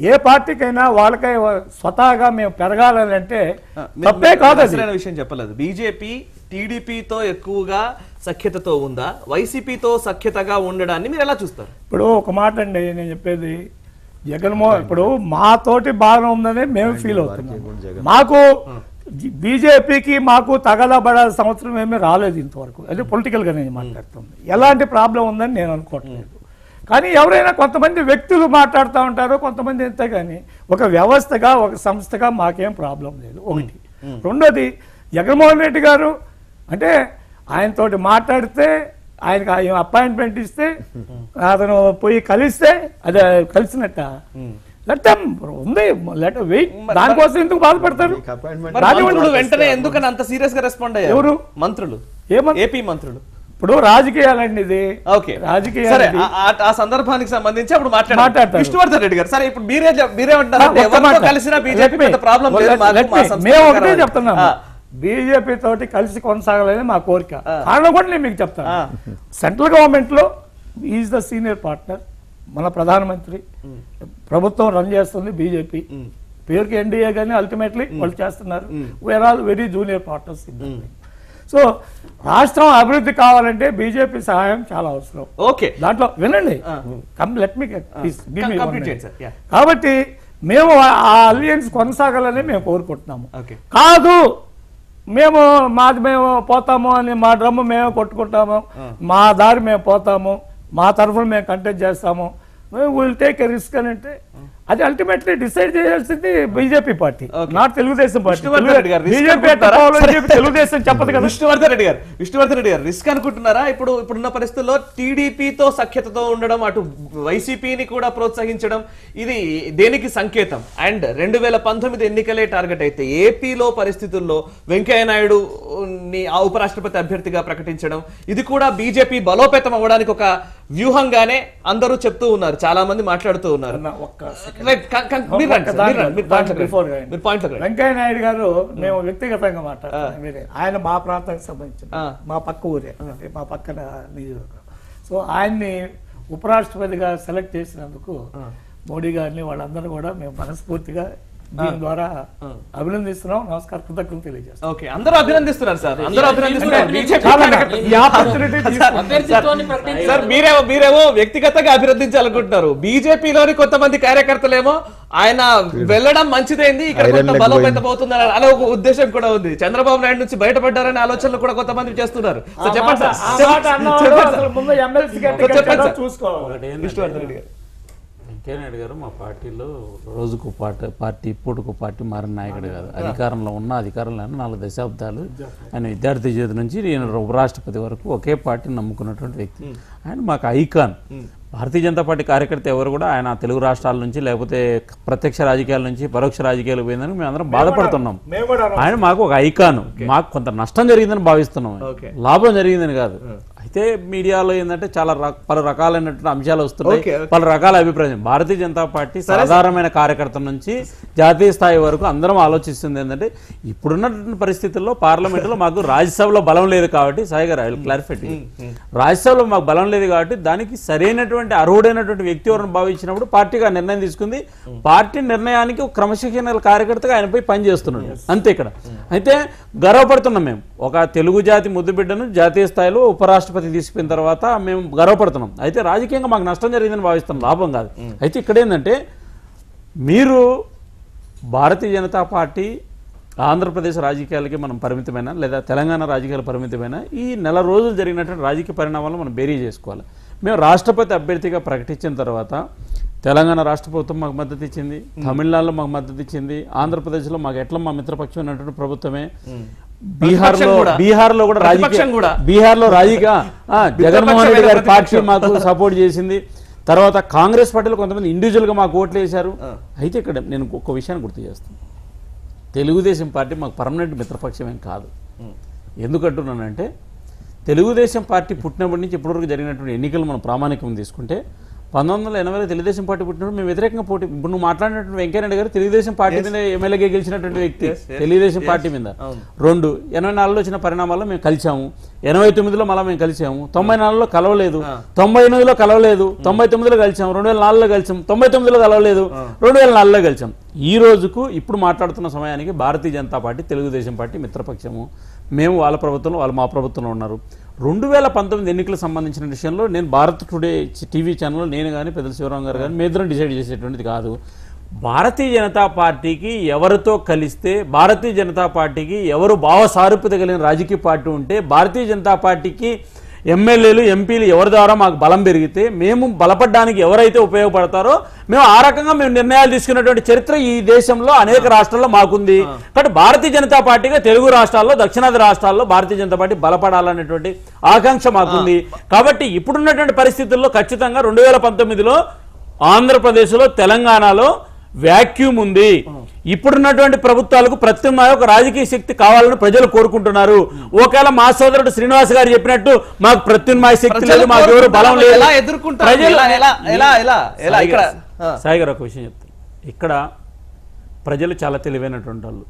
ఏ పార్టీకైనా వాళ్ళకై స్వతహాగా మేము పెరగాలని అంటే తప్పే కాదు. అసలైన విషయం చెప్పలేదు. బీజేపీ టీడీపీతో ఎక్కువగా సఖ్యతతో ఉందా, వైసీపీతో సఖ్యతగా ఉండడాన్ని మీరు ఎలా చూస్తారు? ఇప్పుడు ఒక మాట అండి నేను చెప్పేది, జగన్మోహన్ ఇప్పుడు మాతోటి బాగానే ఉందని మేము ఫీల్ అవుతున్నాం. మాకు బీజేపీకి మాకు తగలబడే సంవత్సరం ఏమీ రాలేదు ఇంతవరకు. అది పొలిటికల్గా నేను మాట్లాడుతుంది. ఎలాంటి ప్రాబ్లం ఉందని నేను అనుకోవట్లేదు. కానీ ఎవరైనా కొంతమంది వ్యక్తులు మాట్లాడుతూ ఉంటారు, కొంతమంది ఎంత. కానీ ఒక వ్యవస్థగా ఒక సంస్థగా మాకేం ప్రాబ్లం లేదు. ఒకటి. రెండోది, జగన్మోహన్ రెడ్డి గారు అంటే ఆయనతోటి మాట్లాడితే ఆయనకు అపాయింట్మెంట్ ఇస్తే అతను పోయి కలిస్తే అదే కలిసినట్ట ఉంది. వెయిట్, దానికోసం ఎందుకు బాధపడతారు? వెంటనే ఎందుకని అంత సీరియస్ గా రెస్పాండ్ అయ్యారు ఎవరు? మంత్రులు, ఏపీ మంత్రులు. ఇప్పుడు రాజకీయాలండి ఇది. సరే, ఆ సందర్భానికి సంబంధించి అప్పుడు మాట్లాడతారు విష్ణువర్ధన్ రెడ్డి గారు. సరే, ఇప్పుడు మీరేమంటారు? కలిసిన బీజేపీ ప్రాబ్లం లేదు. మేము ఒకటే చెప్తున్నాము, బీజేపీ తోటి కలిసి కొనసాగాలని మా కోరిక. కారణం కూడా నేను మీకు చెప్తాను. సెంట్రల్ గవర్నమెంట్ లో ఈజ్ ద సీనియర్ పార్ట్నర్. మన ప్రధానమంత్రి ప్రభుత్వం రన్ చేస్తుంది బీజేపీ. పేరుకి ఎన్డీఏ కానీ అల్టిమేట్లీ వాళ్ళు చేస్తున్నారు. We're all very junior partners in that. So రాష్ట్రం అభివృద్ధి కావాలంటే బీజేపీ సహాయం చాలా అవసరం. ఓకే, దాంట్లో వినండి, లెట్ మీ కాబట్టి మేము ఆ అలియన్స్ కొనసాగాలని మేము కోరుకుంటున్నాము. కాదు మేము పోతాము అని మా డ్రమ్ము మేము కొట్టుకుంటాము, మా దారి మేము పోతాము, మా తరఫున మేము కంటెస్ట్ చేస్తాము, విల్ టేక్ ఎ రిస్క్ అని అంటే అది అల్టిమేట్లీ డిసైడ్ చేయాల్సింది BJP party, not Telugu Desam party. Telugu Desam చెప్పదు కదా. విష్ణువర్ధన్ రెడ్డి గారు రిస్క్ అనుకుంటున్నారా? ఇప్పుడున్న పరిస్థితుల్లో టీడీపీతో సఖ్యతతో ఉండడం, అటు వైసీపీని కూడా ప్రోత్సహించడం, ఇది దేనికి సంకేతం? అండ్ 2019 ఎన్నికలే టార్గెట్ అయితే ఏపీలో పరిస్థితుల్లో వెంకయ్యనాయుడు ఉపరాష్ట్రపతి అభ్యర్థిగా ప్రకటించడం, ఇది కూడా బీజేపీ బలోపేతం అవ్వడానికి ఒక వ్యూహంగానే అందరూ చెప్తూ ఉన్నారు, చాలా మంది మాట్లాడుతూ ఉన్నారు. వెంకయ్య నాయుడు గారు మేము వ్యక్తిగతంగా మాట్లాడుతున్నాం. ఆయన మా ప్రాంతానికి సంబంధించిన మా పక్క ఊరే, మా పక్కన నియోజకవర్గం. సో ఆయన్ని ఉపరాష్ట్రపతిగా సెలెక్ట్ చేసినందుకు మోడీ గారిని వాళ్ళందరూ కూడా మేము మనస్ఫూర్తిగా దీని ద్వారా అభినందిస్తున్నాం. నమస్కారం, కృతజ్ఞతలు తెలియజేస్తాం. ఓకే, అందరూ అభినందిస్తున్నారు సార్, అందరూ అభినందిస్తున్నారు. మీరేమో వ్యక్తిగతంగా అభినందించాలనుకుంటున్నారు. బీజేపీలోని కొంతమంది కార్యకర్తలేమో ఆయన వెళ్ళడం మంచిదైంది, ఇక్కడ కొంత బలోపేతమవుతుందని అనే ఒక ఉద్దేశం కూడా ఉంది. చంద్రబాబు నాయుడు నుంచి బయటపడ్డారనే ఆలోచనలు కూడా కొంతమంది చేస్తున్నారు. చెప్పండి సార్. వెంకయ్యనాయుడు గారు మా పార్టీలో రోజుకు పార్టీ పూటకు పార్టీ మారిన నాయకుడు కాదు. అధికారంలో ఉన్న అధికారంలో 4 దశాబ్దాలు ఆయన విద్యార్థి జీవితం నుంచి నేను ఉపరాష్ట్రపతి వరకు ఒకే పార్టీని నమ్ముకున్నటువంటి వ్యక్తి. ఆయన మాకు ఐకాన్. భారతీయ జనతా పార్టీ కార్యకర్త ఎవరు కూడా ఆయన తెలుగు రాష్ట్రాల నుంచి లేకపోతే ప్రత్యక్ష రాజకీయాల నుంచి పరోక్ష రాజకీయాలు పోయిందని మేము అందరం బాధపడుతున్నాం. ఆయన మాకు ఒక ఐకాన్. మాకు కొంత నష్టం జరిగిందని భావిస్తున్నాం, లాభం జరిగిందని కాదు. అయితే మీడియాలో ఏంటంటే చాలా పలు రకాలైనటువంటి అంశాలు వస్తున్నాయి, పలు రకాల అభిప్రాయం. భారతీయ జనతా పార్టీ సాధారణమైన కార్యకర్త నుంచి జాతీయ స్థాయి వరకు అందరం ఆలోచిస్తుంది ఏంటంటే ఇప్పుడున్నటువంటి పరిస్థితుల్లో పార్లమెంటులో మాకు రాజ్యసభలో బలం లేదు కాబట్టి, సాయి గారు ఐ విల్ క్లారిఫై, రాజ్యసభలో మాకు బలం లేదు కాబట్టి దానికి సరైనటువంటి అర్హుడైనటువంటి వ్యక్తి ఎవరిని భావించినప్పుడు పార్టీగా నిర్ణయం తీసుకుంది. పార్టీ నిర్ణయానికి ఒక క్రమశిక్షణ కార్యకర్తగా ఆయనపై పనిచేస్తున్నాడు అంతే ఇక్కడ. అయితే గర్వపడుతున్నాం మేము, ఒక తెలుగు జాతి ముద్దుబిడ్డను జాతీయ స్థాయిలో ఉపరాష్ట్రపతి తీసుకున్న తర్వాత మేము గర్వపడుతున్నాం. అయితే రాజకీయంగా మాకు నష్టం జరిగిందని భావిస్తున్నాం, లాభం కాదు. అయితే ఇక్కడ ఏంటంటే మీరు భారతీయ జనతా పార్టీ ఆంధ్రప్రదేశ్ రాజకీయాలకి మనం పరిమితమైన లేదా తెలంగాణ రాజకీయాలు పరిమితమైన ఈ నెల రోజులు జరిగినటువంటి రాజకీయ పరిణామాలను మనం బేరీ చేసుకోవాలి. మేము రాష్ట్రపతి అభ్యర్థిగా ప్రకటించిన తర్వాత తెలంగాణ రాష్ట్ర ప్రభుత్వం మాకు మద్దతు ఇచ్చింది, తమిళనాడులో మాకు మద్దతు ఇచ్చింది, ఆంధ్రప్రదేశ్లో మాకు ఎట్లా మా మిత్రపక్షం ఉన్నటువంటి ప్రభుత్వమే, బీహార్లో కూడా జగన్మోహన్ రెడ్డి గారి పార్టీ మాకు సపోర్ట్ చేసింది. తర్వాత కాంగ్రెస్ పార్టీలో కొంతమంది ఇండివిజువల్గా మాకు ఓట్లు వేశారు. అయితే ఇక్కడ నేను ఒక విషయాన్ని గుర్తు చేస్తాను, తెలుగుదేశం పార్టీ మాకు పర్మనెంట్ మిత్రపక్షం ఏం కాదు. ఎందుకంటున్నానంటే తెలుగుదేశం పార్టీ పుట్టినప్పటి నుంచి ఇప్పటివరకు జరిగినటువంటి ఎన్నికలు మనం ప్రామాణికం తీసుకుంటే 1980లో తెలుగుదేశం పార్టీ పుట్టినప్పుడు మేము వ్యతిరేకంగా పోటీ. ఇప్పుడు నువ్వు మాట్లాడినటువంటి వెంకయ్యనాయుడు గారు తెలుగుదేశం పార్టీ మీద ఎమ్మెల్యేగా గెలిచినటువంటి వ్యక్తి, తెలుగుదేశం పార్టీ మీద. 84లో వచ్చిన పరిణామాల్లో మేము కలిసాము, 89లో మళ్ళీ మేము కలిసాము, 94లో కలవలేదు, 98లో కలవలేదు, 99లో కలిసాము, 2004లో కలిసాం, 99లో కలవలేదు, 2004లో కలిసాం. ఈ రోజుకు ఇప్పుడు మాట్లాడుతున్న సమయానికి భారతీయ జనతా పార్టీ తెలుగుదేశం పార్టీ మిత్రపక్షము. మేము వాళ్ళ ప్రభుత్వంలో, వాళ్ళు మా ప్రభుత్వంలో ఉన్నారు. 2019 ఎన్నికలకు సంబంధించిన విషయంలో నేను భారత్ టుడే టీవీ ఛానల్లో నేను కానీ పెద్దల శివరాం గారు కానీ మేద్దరం డిసైడ్ చేసేటువంటిది కాదు. భారతీయ జనతా పార్టీకి ఎవరితో కలిస్తే, భారతీయ జనతా పార్టీకి ఎవరు భావ సారూప్యత కలిగిన రాజకీయ పార్టీ ఉంటే, భారతీయ జనతా పార్టీకి ఎమ్మెల్యేలు ఎంపీలు ఎవరి ద్వారా మాకు బలం పెరిగితే, మేము బలపడడానికి ఎవరైతే ఉపయోగపడతారో మేము ఆ రకంగా మేము నిర్ణయాలు తీసుకున్నటువంటి చరిత్ర ఈ దేశంలో అనేక రాష్ట్రాల్లో మాకుంది. కాబట్టి భారతీయ జనతా పార్టీగా తెలుగు రాష్ట్రాల్లో, దక్షిణాది రాష్ట్రాల్లో భారతీయ జనతా పార్టీ బలపడాలనేటువంటి ఆకాంక్ష మాకుంది. కాబట్టి ఇప్పుడున్నటువంటి పరిస్థితుల్లో ఖచ్చితంగా 2019లో ఆంధ్రప్రదేశ్లో, తెలంగాణలో వ్యాక్యూమ్ ఉంది. ఇప్పుడున్నటువంటి ప్రభుత్వాలకు ప్రత్యామ్నాయ ఒక రాజకీయ శక్తి కావాలని ప్రజలు కోరుకుంటున్నారు. ఒకవేళ మా సోదరుడు శ్రీనివాస్ గారు చెప్పినట్టు మాకు ప్రత్యామ్నాయ శక్తి లేదు, మాకు ఎవరు బలం లేదు, సాయి గారు ఒక విషయం చెప్తాను. ఇక్కడ ప్రజలు చాలా తెలివైనటువంటి వాళ్ళు.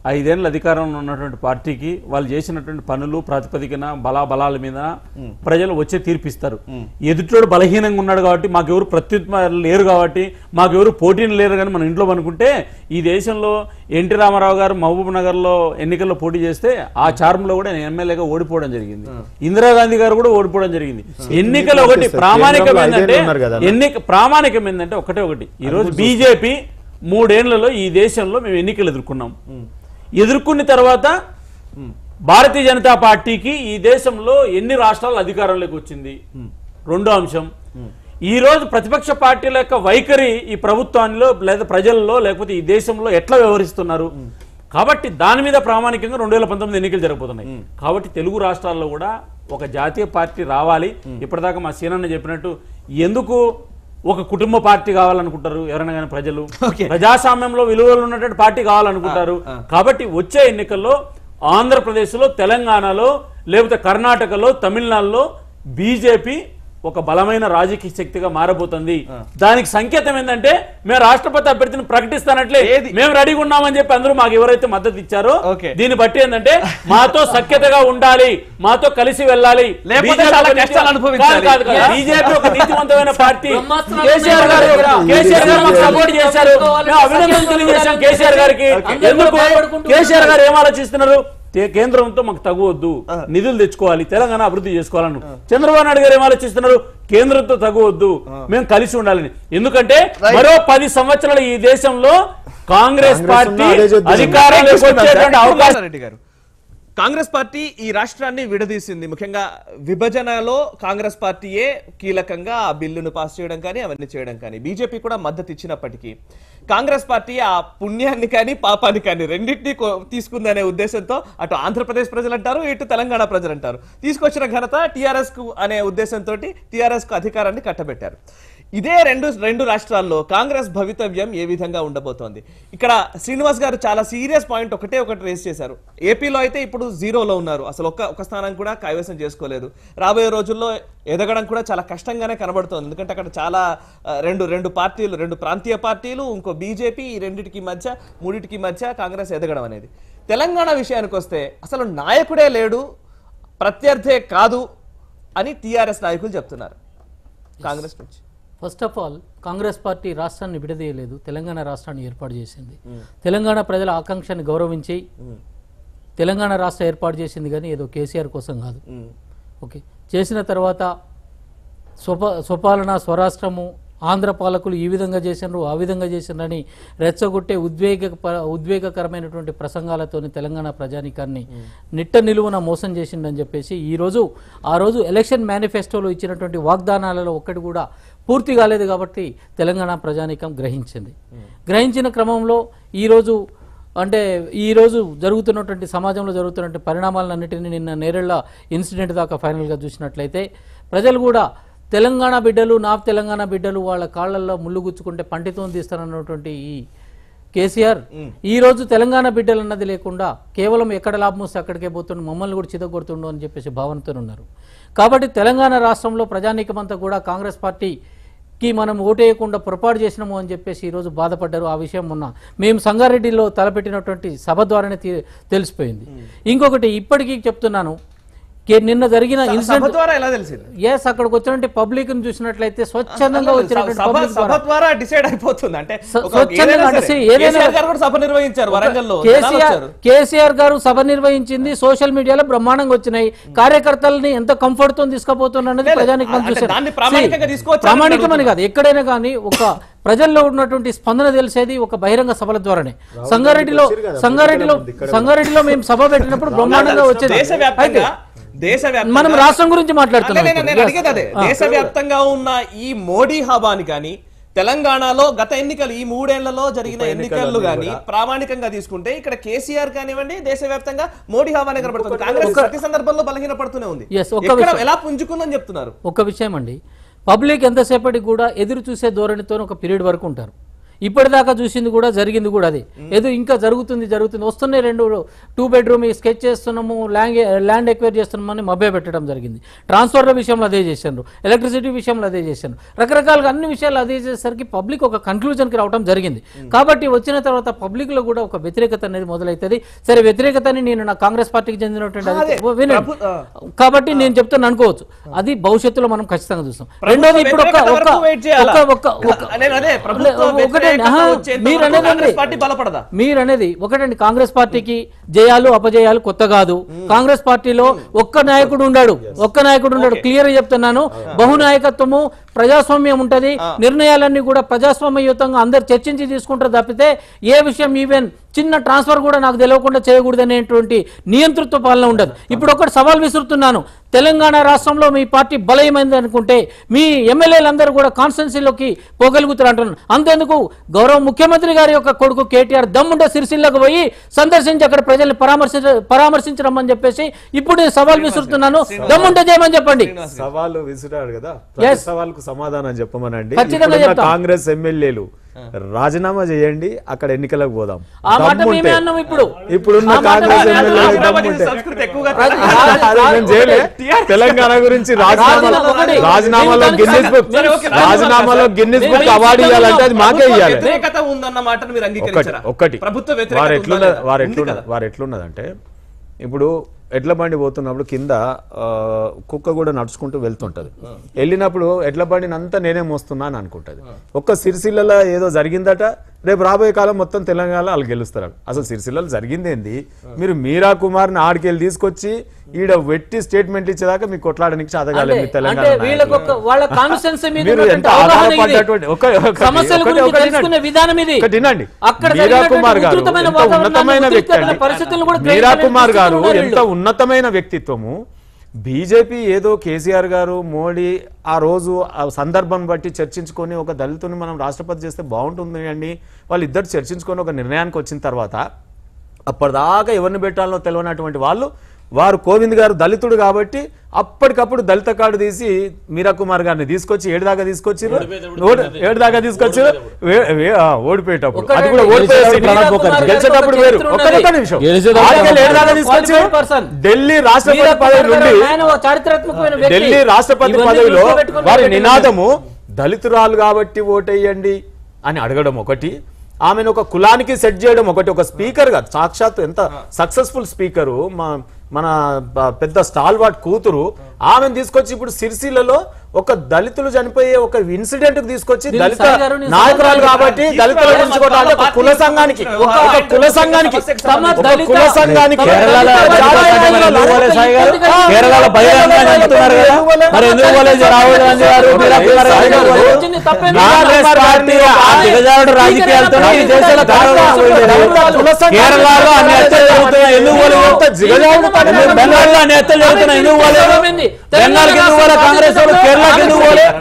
5 ఏళ్ళ అధికారంలో ఉన్నటువంటి పార్టీకి వాళ్ళు చేసినటువంటి పనులు ప్రాతిపదికన బలాల మీద ప్రజలు వచ్చే తీర్పిస్తారు. ఎదుటోడు బలహీనంగా ఉన్నాడు కాబట్టి, మాకెవరు ప్రత్యుత్పత్తి లేరు కాబట్టి, మాకెవరు పోటీని లేరు కానీ మన ఇంట్లో అనుకుంటే, ఈ దేశంలో ఎన్టీ రామారావు గారు మహబూబ్ నగర్లో ఎన్నికల్లో పోటీ చేస్తే ఆ చార్మ్లో కూడా ఎమ్మెల్యేగా ఓడిపోవడం జరిగింది. ఇందిరాగాంధీ గారు కూడా ఓడిపోవడం జరిగింది. ఎన్నికలు ఒకటి ప్రామాణికం ఏంటంటే ఒకటి. ఈరోజు బీజేపీ 3 ఏళ్లలో ఈ దేశంలో మేము ఎన్నికలు ఎదుర్కొన్న తర్వాత భారతీయ జనతా పార్టీకి ఈ దేశంలో ఎన్ని రాష్ట్రాలు అధికారంలోకి వచ్చింది. రెండో అంశం, ఈ రోజు ప్రతిపక్ష పార్టీల యొక్క వైఖరి ఈ ప్రభుత్వాల్లో లేదా ప్రజల్లో లేకపోతే ఈ దేశంలో ఎట్లా వ్యవహరిస్తున్నారు. కాబట్టి దాని మీద ప్రామాణికంగా 2019 ఎన్నికలు జరగబోతున్నాయి. కాబట్టి తెలుగు రాష్ట్రాల్లో కూడా ఒక జాతీయ పార్టీ రావాలి. ఇప్పటిదాకా మా సీనన్న చెప్పినట్టు ఎందుకు ఒక కుటుంబ పార్టీ కావాలనుకుంటారు ఎవరైనా కానీ ప్రజలు, ప్రజాస్వామ్యంలో విలువలు ఉన్నటువంటి పార్టీ కావాలనుకుంటారు. కాబట్టి వచ్చే ఎన్నికల్లో ఆంధ్రప్రదేశ్లో, తెలంగాణలో, లేకపోతే కర్ణాటకలో, తమిళనాడులో బీజేపీ ఒక బలమైన రాజకీయ శక్తిగా మారబోతుంది. దానికి సంకేతం ఏంటంటే మేము రాష్ట్రపతి అభ్యర్థిని ప్రకటిస్తానట్లే మేము రెడీగా ఉన్నామని చెప్పి అందరూ మాకు ఎవరైతే మద్దతు ఇచ్చారో దీన్ని బట్టి ఏంటంటే మాతో సఖ్యతగా ఉండాలి, మాతో కలిసి వెళ్ళాలి. బీజేపీ ఒక నీతివంతమైన పార్టీ. కేసీఆర్ గారు మాకు సపోర్ట్ చేశారు, మేము అభినందనలు తెలియజేశాం కేసీఆర్ గారికి. ఎందుకు కేసీఆర్ గారు ఏం ఆలోచిస్తున్నారు? కేంద్రంతో మాకు తగ్గవద్దు, నిధులు తెచ్చుకోవాలి, తెలంగాణ అభివృద్ధి చేసుకోవాలను. చంద్రబాబు నాయుడు గారు ఏం ఆలోచిస్తున్నారు? కేంద్రంతో తగ్గవద్దు, మేము కలిసి ఉండాలని. ఎందుకంటే మరో 10 సంవత్సరాలు ఈ దేశంలో కాంగ్రెస్ పార్టీ అధికారంలోకి వచ్చేటువంటి అవకాశం. రెడ్డి గారు, కాంగ్రెస్ పార్టీ ఈ రాష్ట్రాన్ని విడదీసింది. ముఖ్యంగా విభజనలో కాంగ్రెస్ పార్టీయే కీలకంగా ఆ బిల్లును పాస్ చేయడం కానీ అవన్నీ చేయడం కానీ, బీజేపీ కూడా మద్దతు ఇచ్చినప్పటికీ కాంగ్రెస్ పార్టీ ఆ పుణ్యాన్ని కానీ పాపాన్ని కానీ రెండింటినీ తీసుకుందనే ఉద్దేశంతో అటు ఆంధ్రప్రదేశ్ ప్రజలు అంటారు, ఇటు తెలంగాణ ప్రజలు అంటారు, తీసుకొచ్చిన ఘనత టీఆర్ఎస్ కు అనే ఉద్దేశంతో టీఆర్ఎస్ కు అధికారాన్ని కట్టబెట్టారు. ఇదే రెండు రాష్ట్రాల్లో కాంగ్రెస్ భవితవ్యం ఏ విధంగా ఉండబోతోంది? ఇక్కడ శ్రీనివాస్ గారు చాలా సీరియస్ పాయింట్ ఒకటి రేస్ చేశారు. ఏపీలో అయితే ఇప్పుడు 0లో ఉన్నారు, అసలు ఒక్క స్థానం కూడా కైవసం చేసుకోలేదు. రాబోయే రోజుల్లో ఎదగడం కూడా చాలా కష్టంగానే కనబడుతోంది. ఎందుకంటే అక్కడ చాలా రెండు పార్టీలు, 2 ప్రాంతీయ పార్టీలు, ఇంకో బీజేపీ, ఈ మూడింటికి మధ్య కాంగ్రెస్ ఎదగడం అనేది. తెలంగాణ విషయానికి వస్తే అసలు నాయకుడే లేడు, ప్రత్యర్థే కాదు అని టీఆర్ఎస్ నాయకులు చెప్తున్నారు కాంగ్రెస్ నుంచి. First of all Congress party రాష్ట్రాన్ని విడదీయలేదు, తెలంగాణ రాష్ట్రాన్ని ఏర్పాటు చేసింది. తెలంగాణ ప్రజల ఆకాంక్షని గౌరవించి తెలంగాణ రాష్ట్రం ఏర్పాటు చేసింది, కానీ ఏదో కేసీఆర్ కోసం కాదు. ఓకే, చేసిన తర్వాత స్వపాలన, స్వరాష్ట్రము, ఆంధ్ర పాలకులు ఈ విధంగా చేసినారు, ఆ విధంగా చేసినారని రెచ్చగొట్టే ఉద్వేగకరమైనటువంటి ప్రసంగాలతోని తెలంగాణ ప్రజానికాన్ని నిట్ట నిలువున మోసం చేసిందని చెప్పేసి ఆ రోజు ఎలక్షన్ మేనిఫెస్టోలో ఇచ్చినటువంటి వాగ్దానాలలో ఒక్కటి కూడా పూర్తి కాలేదు. కాబట్టి తెలంగాణ ప్రజానికం గ్రహించిన క్రమంలో ఈరోజు జరుగుతున్నటువంటి సమాజంలో జరుగుతున్నటువంటి పరిణామాలన్నింటినీ నిన్న నేరేళ్ల ఇన్సిడెంట్ దాకా ఫైనల్గా చూసినట్లయితే ప్రజలు కూడా తెలంగాణ బిడ్డలు, నా తెలంగాణ బిడ్డలు వాళ్ళ కాళ్లలో ముళ్ళు గుచ్చుకుంటే పంటితో తీస్తారన్నటువంటి ఈ కేసీఆర్ ఈ రోజు తెలంగాణ బిడ్డలు అన్నది లేకుండా కేవలం ఎక్కడ లాభం వస్తే అక్కడికే పోతుండు, మమ్మల్ని కూడా చితగొడుతుండు అని చెప్పేసి భావనతో ఉన్నారు. కాబట్టి తెలంగాణ రాష్ట్రంలో ప్రజానీకమంతా కూడా కాంగ్రెస్ పార్టీ కి మనం ఓటేయకుండా పొరపాటు చేసినాము అని చెప్పేసి ఈరోజు బాధపడ్డారు. ఆ విషయం మొన్న మేము సంగారెడ్డిలో తలపెట్టినటువంటి సభ ద్వారానే తెలిసిపోయింది. ఇంకొకటి ఇప్పటికీ చెప్తున్నాను, నిన్న జరిగిన ఇన్సిడెంట్ ద్వారా ఎలా తెలిసింది? ఎస్, అక్కడికి వచ్చినటువంటి పబ్లిక్ ను చూసినట్లయితే స్వచ్ఛందంగా వచ్చినటువంటి పబ్లిక్ సభ ద్వారా డిసైడ్ అయిపోతుంది. అంటే స్వచ్ఛందంగా అంటే ఏదైనా సభ నిర్వహించారు వరంగల్లో. కేసీఆర్ గారు సభ నిర్వహించింది, సోషల్ మీడియాలో బ్రహ్మాండంగా వచ్చినాయి. కార్యకర్తలని ఎంత కంఫర్ట్ తో తీసుకుపోతున్నది ప్రజానికి మనం చూసారు. ప్రామాణికమని కాదు, ఎక్కడైనా కానీ ఒక ప్రజల్లో ఉన్నటువంటి స్పందన తెలిసేది ఒక బహిరంగ సభల ద్వారానే. సంగారెడ్డిలో మేము సభ పెట్టినప్పుడు బ్రహ్మాండంగా వచ్చేది. అయితే మనం రాష్ట్రం గురించి మాట్లాడుతున్నాం. దేశవ్యాప్తంగా ఉన్న ఈ మోడీ హవాని కానీ తెలంగాణలో గత ఎన్నికలు ఈ 3 ఏళ్లలో జరిగిన ఎన్నికలు గానీ ప్రామాణికంగా తీసుకుంటే ఇక్కడ కేసీఆర్ కానివ్వండి దేశవ్యాప్తంగా మోడీ హవానే కనబడుతుంది. కాంగ్రెస్ ప్రతి సందర్భంలో బలహీనపడుతూనే ఉంది. ఎలా పుంజుకుందని చెప్తున్నారు? ఒక విషయం అండి, పబ్లిక్ ఎంతసేపటికి కూడా ఎదురు చూసే ధోరణితో ఒక పీరియడ్ వరకు ఉంటారు. ఇప్పటిదాకా చూసింది కూడా జరిగింది కూడా అది ఏదో ఇంకా జరుగుతుంది వస్తున్నాయి. 2 బెడ్రూమ్ స్కెచ్ చేస్తున్నాము, ల్యాండ్ ఎక్వైర్ చేస్తున్నామని మభ్య పెట్టడం జరిగింది. ట్రాన్స్ఫర్ల విషయంలో అదే చేశారు, ఎలక్ట్రిసిటీ విషయంలో అదే చేశారు, రకరకాలుగా అన్ని విషయాలు అదే చేసేసరికి పబ్లిక్ ఒక కన్క్లూజన్కి రావడం జరిగింది. కాబట్టి వచ్చిన తర్వాత పబ్లిక్ లో కూడా ఒక వ్యతిరేకత అనేది మొదలవుతుంది. సరే, వ్యతిరేకతని నేను నా కాంగ్రెస్ పార్టీకి చెందినటువంటి వినండి కాబట్టి నేను చెప్తాను అనుకోవచ్చు, అది భవిష్యత్తులో మనం ఖచ్చితంగా చూస్తాం. రెండోది, ఇప్పుడు మీరనేది ఒకటండి, కాంగ్రెస్ పార్టీకి జయాలు అపజయాలు కొత్త కాదు. కాంగ్రెస్ పార్టీలో ఒక్క నాయకుడు ఉన్నాడు, క్లియర్ గా చెప్తున్నాను. బహునాయకత్వము, ప్రజాస్వామ్యం ఉంటది, నిర్ణయాలన్నీ కూడా ప్రజాస్వామ్యయుతంగా అందరు చర్చించి తీసుకుంటారు తప్పితే ఏ విషయం ఈవెన్ చిన్న ట్రాన్స్ఫర్ కూడా నాకు తెలియకుండా చేయకూడదు అనేటువంటి నియంతృత్వ పాలన ఉండదు. ఇప్పుడు ఒకటి సవాల్ విసురుతున్నాను, తెలంగాణ రాష్ట్రంలో మీ పార్టీ బలమైంది అనుకుంటే మీ ఎమ్మెల్యేలందరూ కూడా కాన్స్టిట్యున్సీలోకి పోగలుగుతారు అంటున్నాను. అంతేందుకు గౌరవ ముఖ్యమంత్రి గారి యొక్క కొడుకు కేటీఆర్ దమ్ముంటే సిరిసిల్లకు పోయి సందర్శించి అక్కడ ప్రజల్ని పరామర్శించరమ్మని చెప్పేసి ఇప్పుడు నేను సవాల్ విసురుతున్నాను. దమ్ముంటే చేయమని చెప్పండి. సవాలు విసురాడు కదా, సవాల్కు సమాధానం చెప్పమనండి. ఖచ్చితంగా చెప్తాం. కాంగ్రెస్ ఎమ్మెల్యేలు రాజీనామా చేయండి, అక్కడ ఎన్నికలకు పోదాం. ఆ మాట మేమే అన్నాం. ఇప్పుడున్న కాంగ్రెస్ తెలంగాణ గురించి రాజీనామాలో గిన్నిస్ బుక్ అవార్డు ఇవ్వాలంటే అది మాకే ఇవ్వాలి. ఒక్కటి వారు ఎట్లున్నదంటే, ఇప్పుడు ఎడ్ల బండి పోతున్నప్పుడు కింద కుక్క కూడా నడుచుకుంటూ వెళ్తుంటది. వెళ్ళినప్పుడు ఎడ్ల బండిని అంతా నేనే మోస్తున్నాను అనుకుంటది. ఒక్క సిరిసిల్లలో ఏదో జరిగిందట, రేపు రాబోయే కాలం మొత్తం తెలంగాణలో వాళ్ళు గెలుస్తారు. అసలు సిరిసిల్లలో జరిగింది ఏంది? మీరు మీరా కుమార్ని ఆడికెళ్ళి తీసుకొచ్చి ఈడ వెట్టి స్టేట్మెంట్ ఇచ్చేదాకా మీకు కొట్లాడడానికి చదగాలి తెలంగాణ. మీరా కుమార్ గారు ఉన్నతమైన వ్యక్తి అండి. మీరా కుమార్ గారు ఎంత ఉన్నతమైన వ్యక్తిత్వము. బీజేపీ ఏదో కేసీఆర్ గారు మోడీ ఆ రోజు ఆ సందర్భం బట్టి చర్చించుకొని ఒక దళితుని మనం రాష్ట్రపతి చేస్తే బాగుంటుంది అండి, వాళ్ళిద్దరు చర్చించుకొని ఒక నిర్ణయానికి వచ్చిన తర్వాత అప్పటిదాకా ఎవరిని పెట్టాలనో తెలియనటువంటి వారు కోవింద్ గారు దళితుడు కాబట్టి అప్పటికప్పుడు దళిత కార్డు తీసి మీరా కుమార్ గారిని తీసుకొచ్చి 7 దాకా తీసుకొచ్చారు. 7 దాకా తీసుకొచ్చారు ఓడిపోయేటప్పుడు. అది కూడా గెలిచేటప్పుడు వేరు. ఒక్క నిమిషం, 7 దాకా తీసుకొచ్చారు. ఢిల్లీ రాష్ట్రపతి పదవిలో వారి నినాదము దళితురాలు కాబట్టి ఓటేయండి అని అడగడం ఒకటి, ఆమెను ఒక కులానికి సెట్ చేయడం ఒకటి. ఒక స్పీకర్ గా సాక్షాత్ ఎంత సక్సెస్ఫుల్ స్పీకరు, మన పెద్ద స్టాల్వార్ట్ కూతురు, ఆమెను తీసుకొచ్చి ఇప్పుడు సిరిసిల్లలో ఒక దళితులు చనిపోయే ఒక ఇన్సిడెంట్ కు తీసుకొచ్చి దళిత నాయకురాలు కాబట్టి దళితులు గురించుకోవడానికి ఒక కుల సంఘానికి కేరళలో బహిరంగంగా చెప్తున్నారు కదా, మరి ఎందుకు పోలేదు రాహుల్ గాంధీ గారు? కాంగ్రెస్ పార్టీ దిగజారుడు రాజకీయాలతో ఈ దేశంలో కేరళలో అన్ని హత్యలు జరుగుతున్నాయి, ఎందుకు పోలేదు? బెంగాల్లో అన్ని హత్యలు జరుగుతున్నాయి, ఎందుకు పోలేదు? బెంగాల్కి ఎందుకు పోలేదు కాంగ్రెస్ వాళ్ళు? కేరళకి ఎందుకు పోలేదు?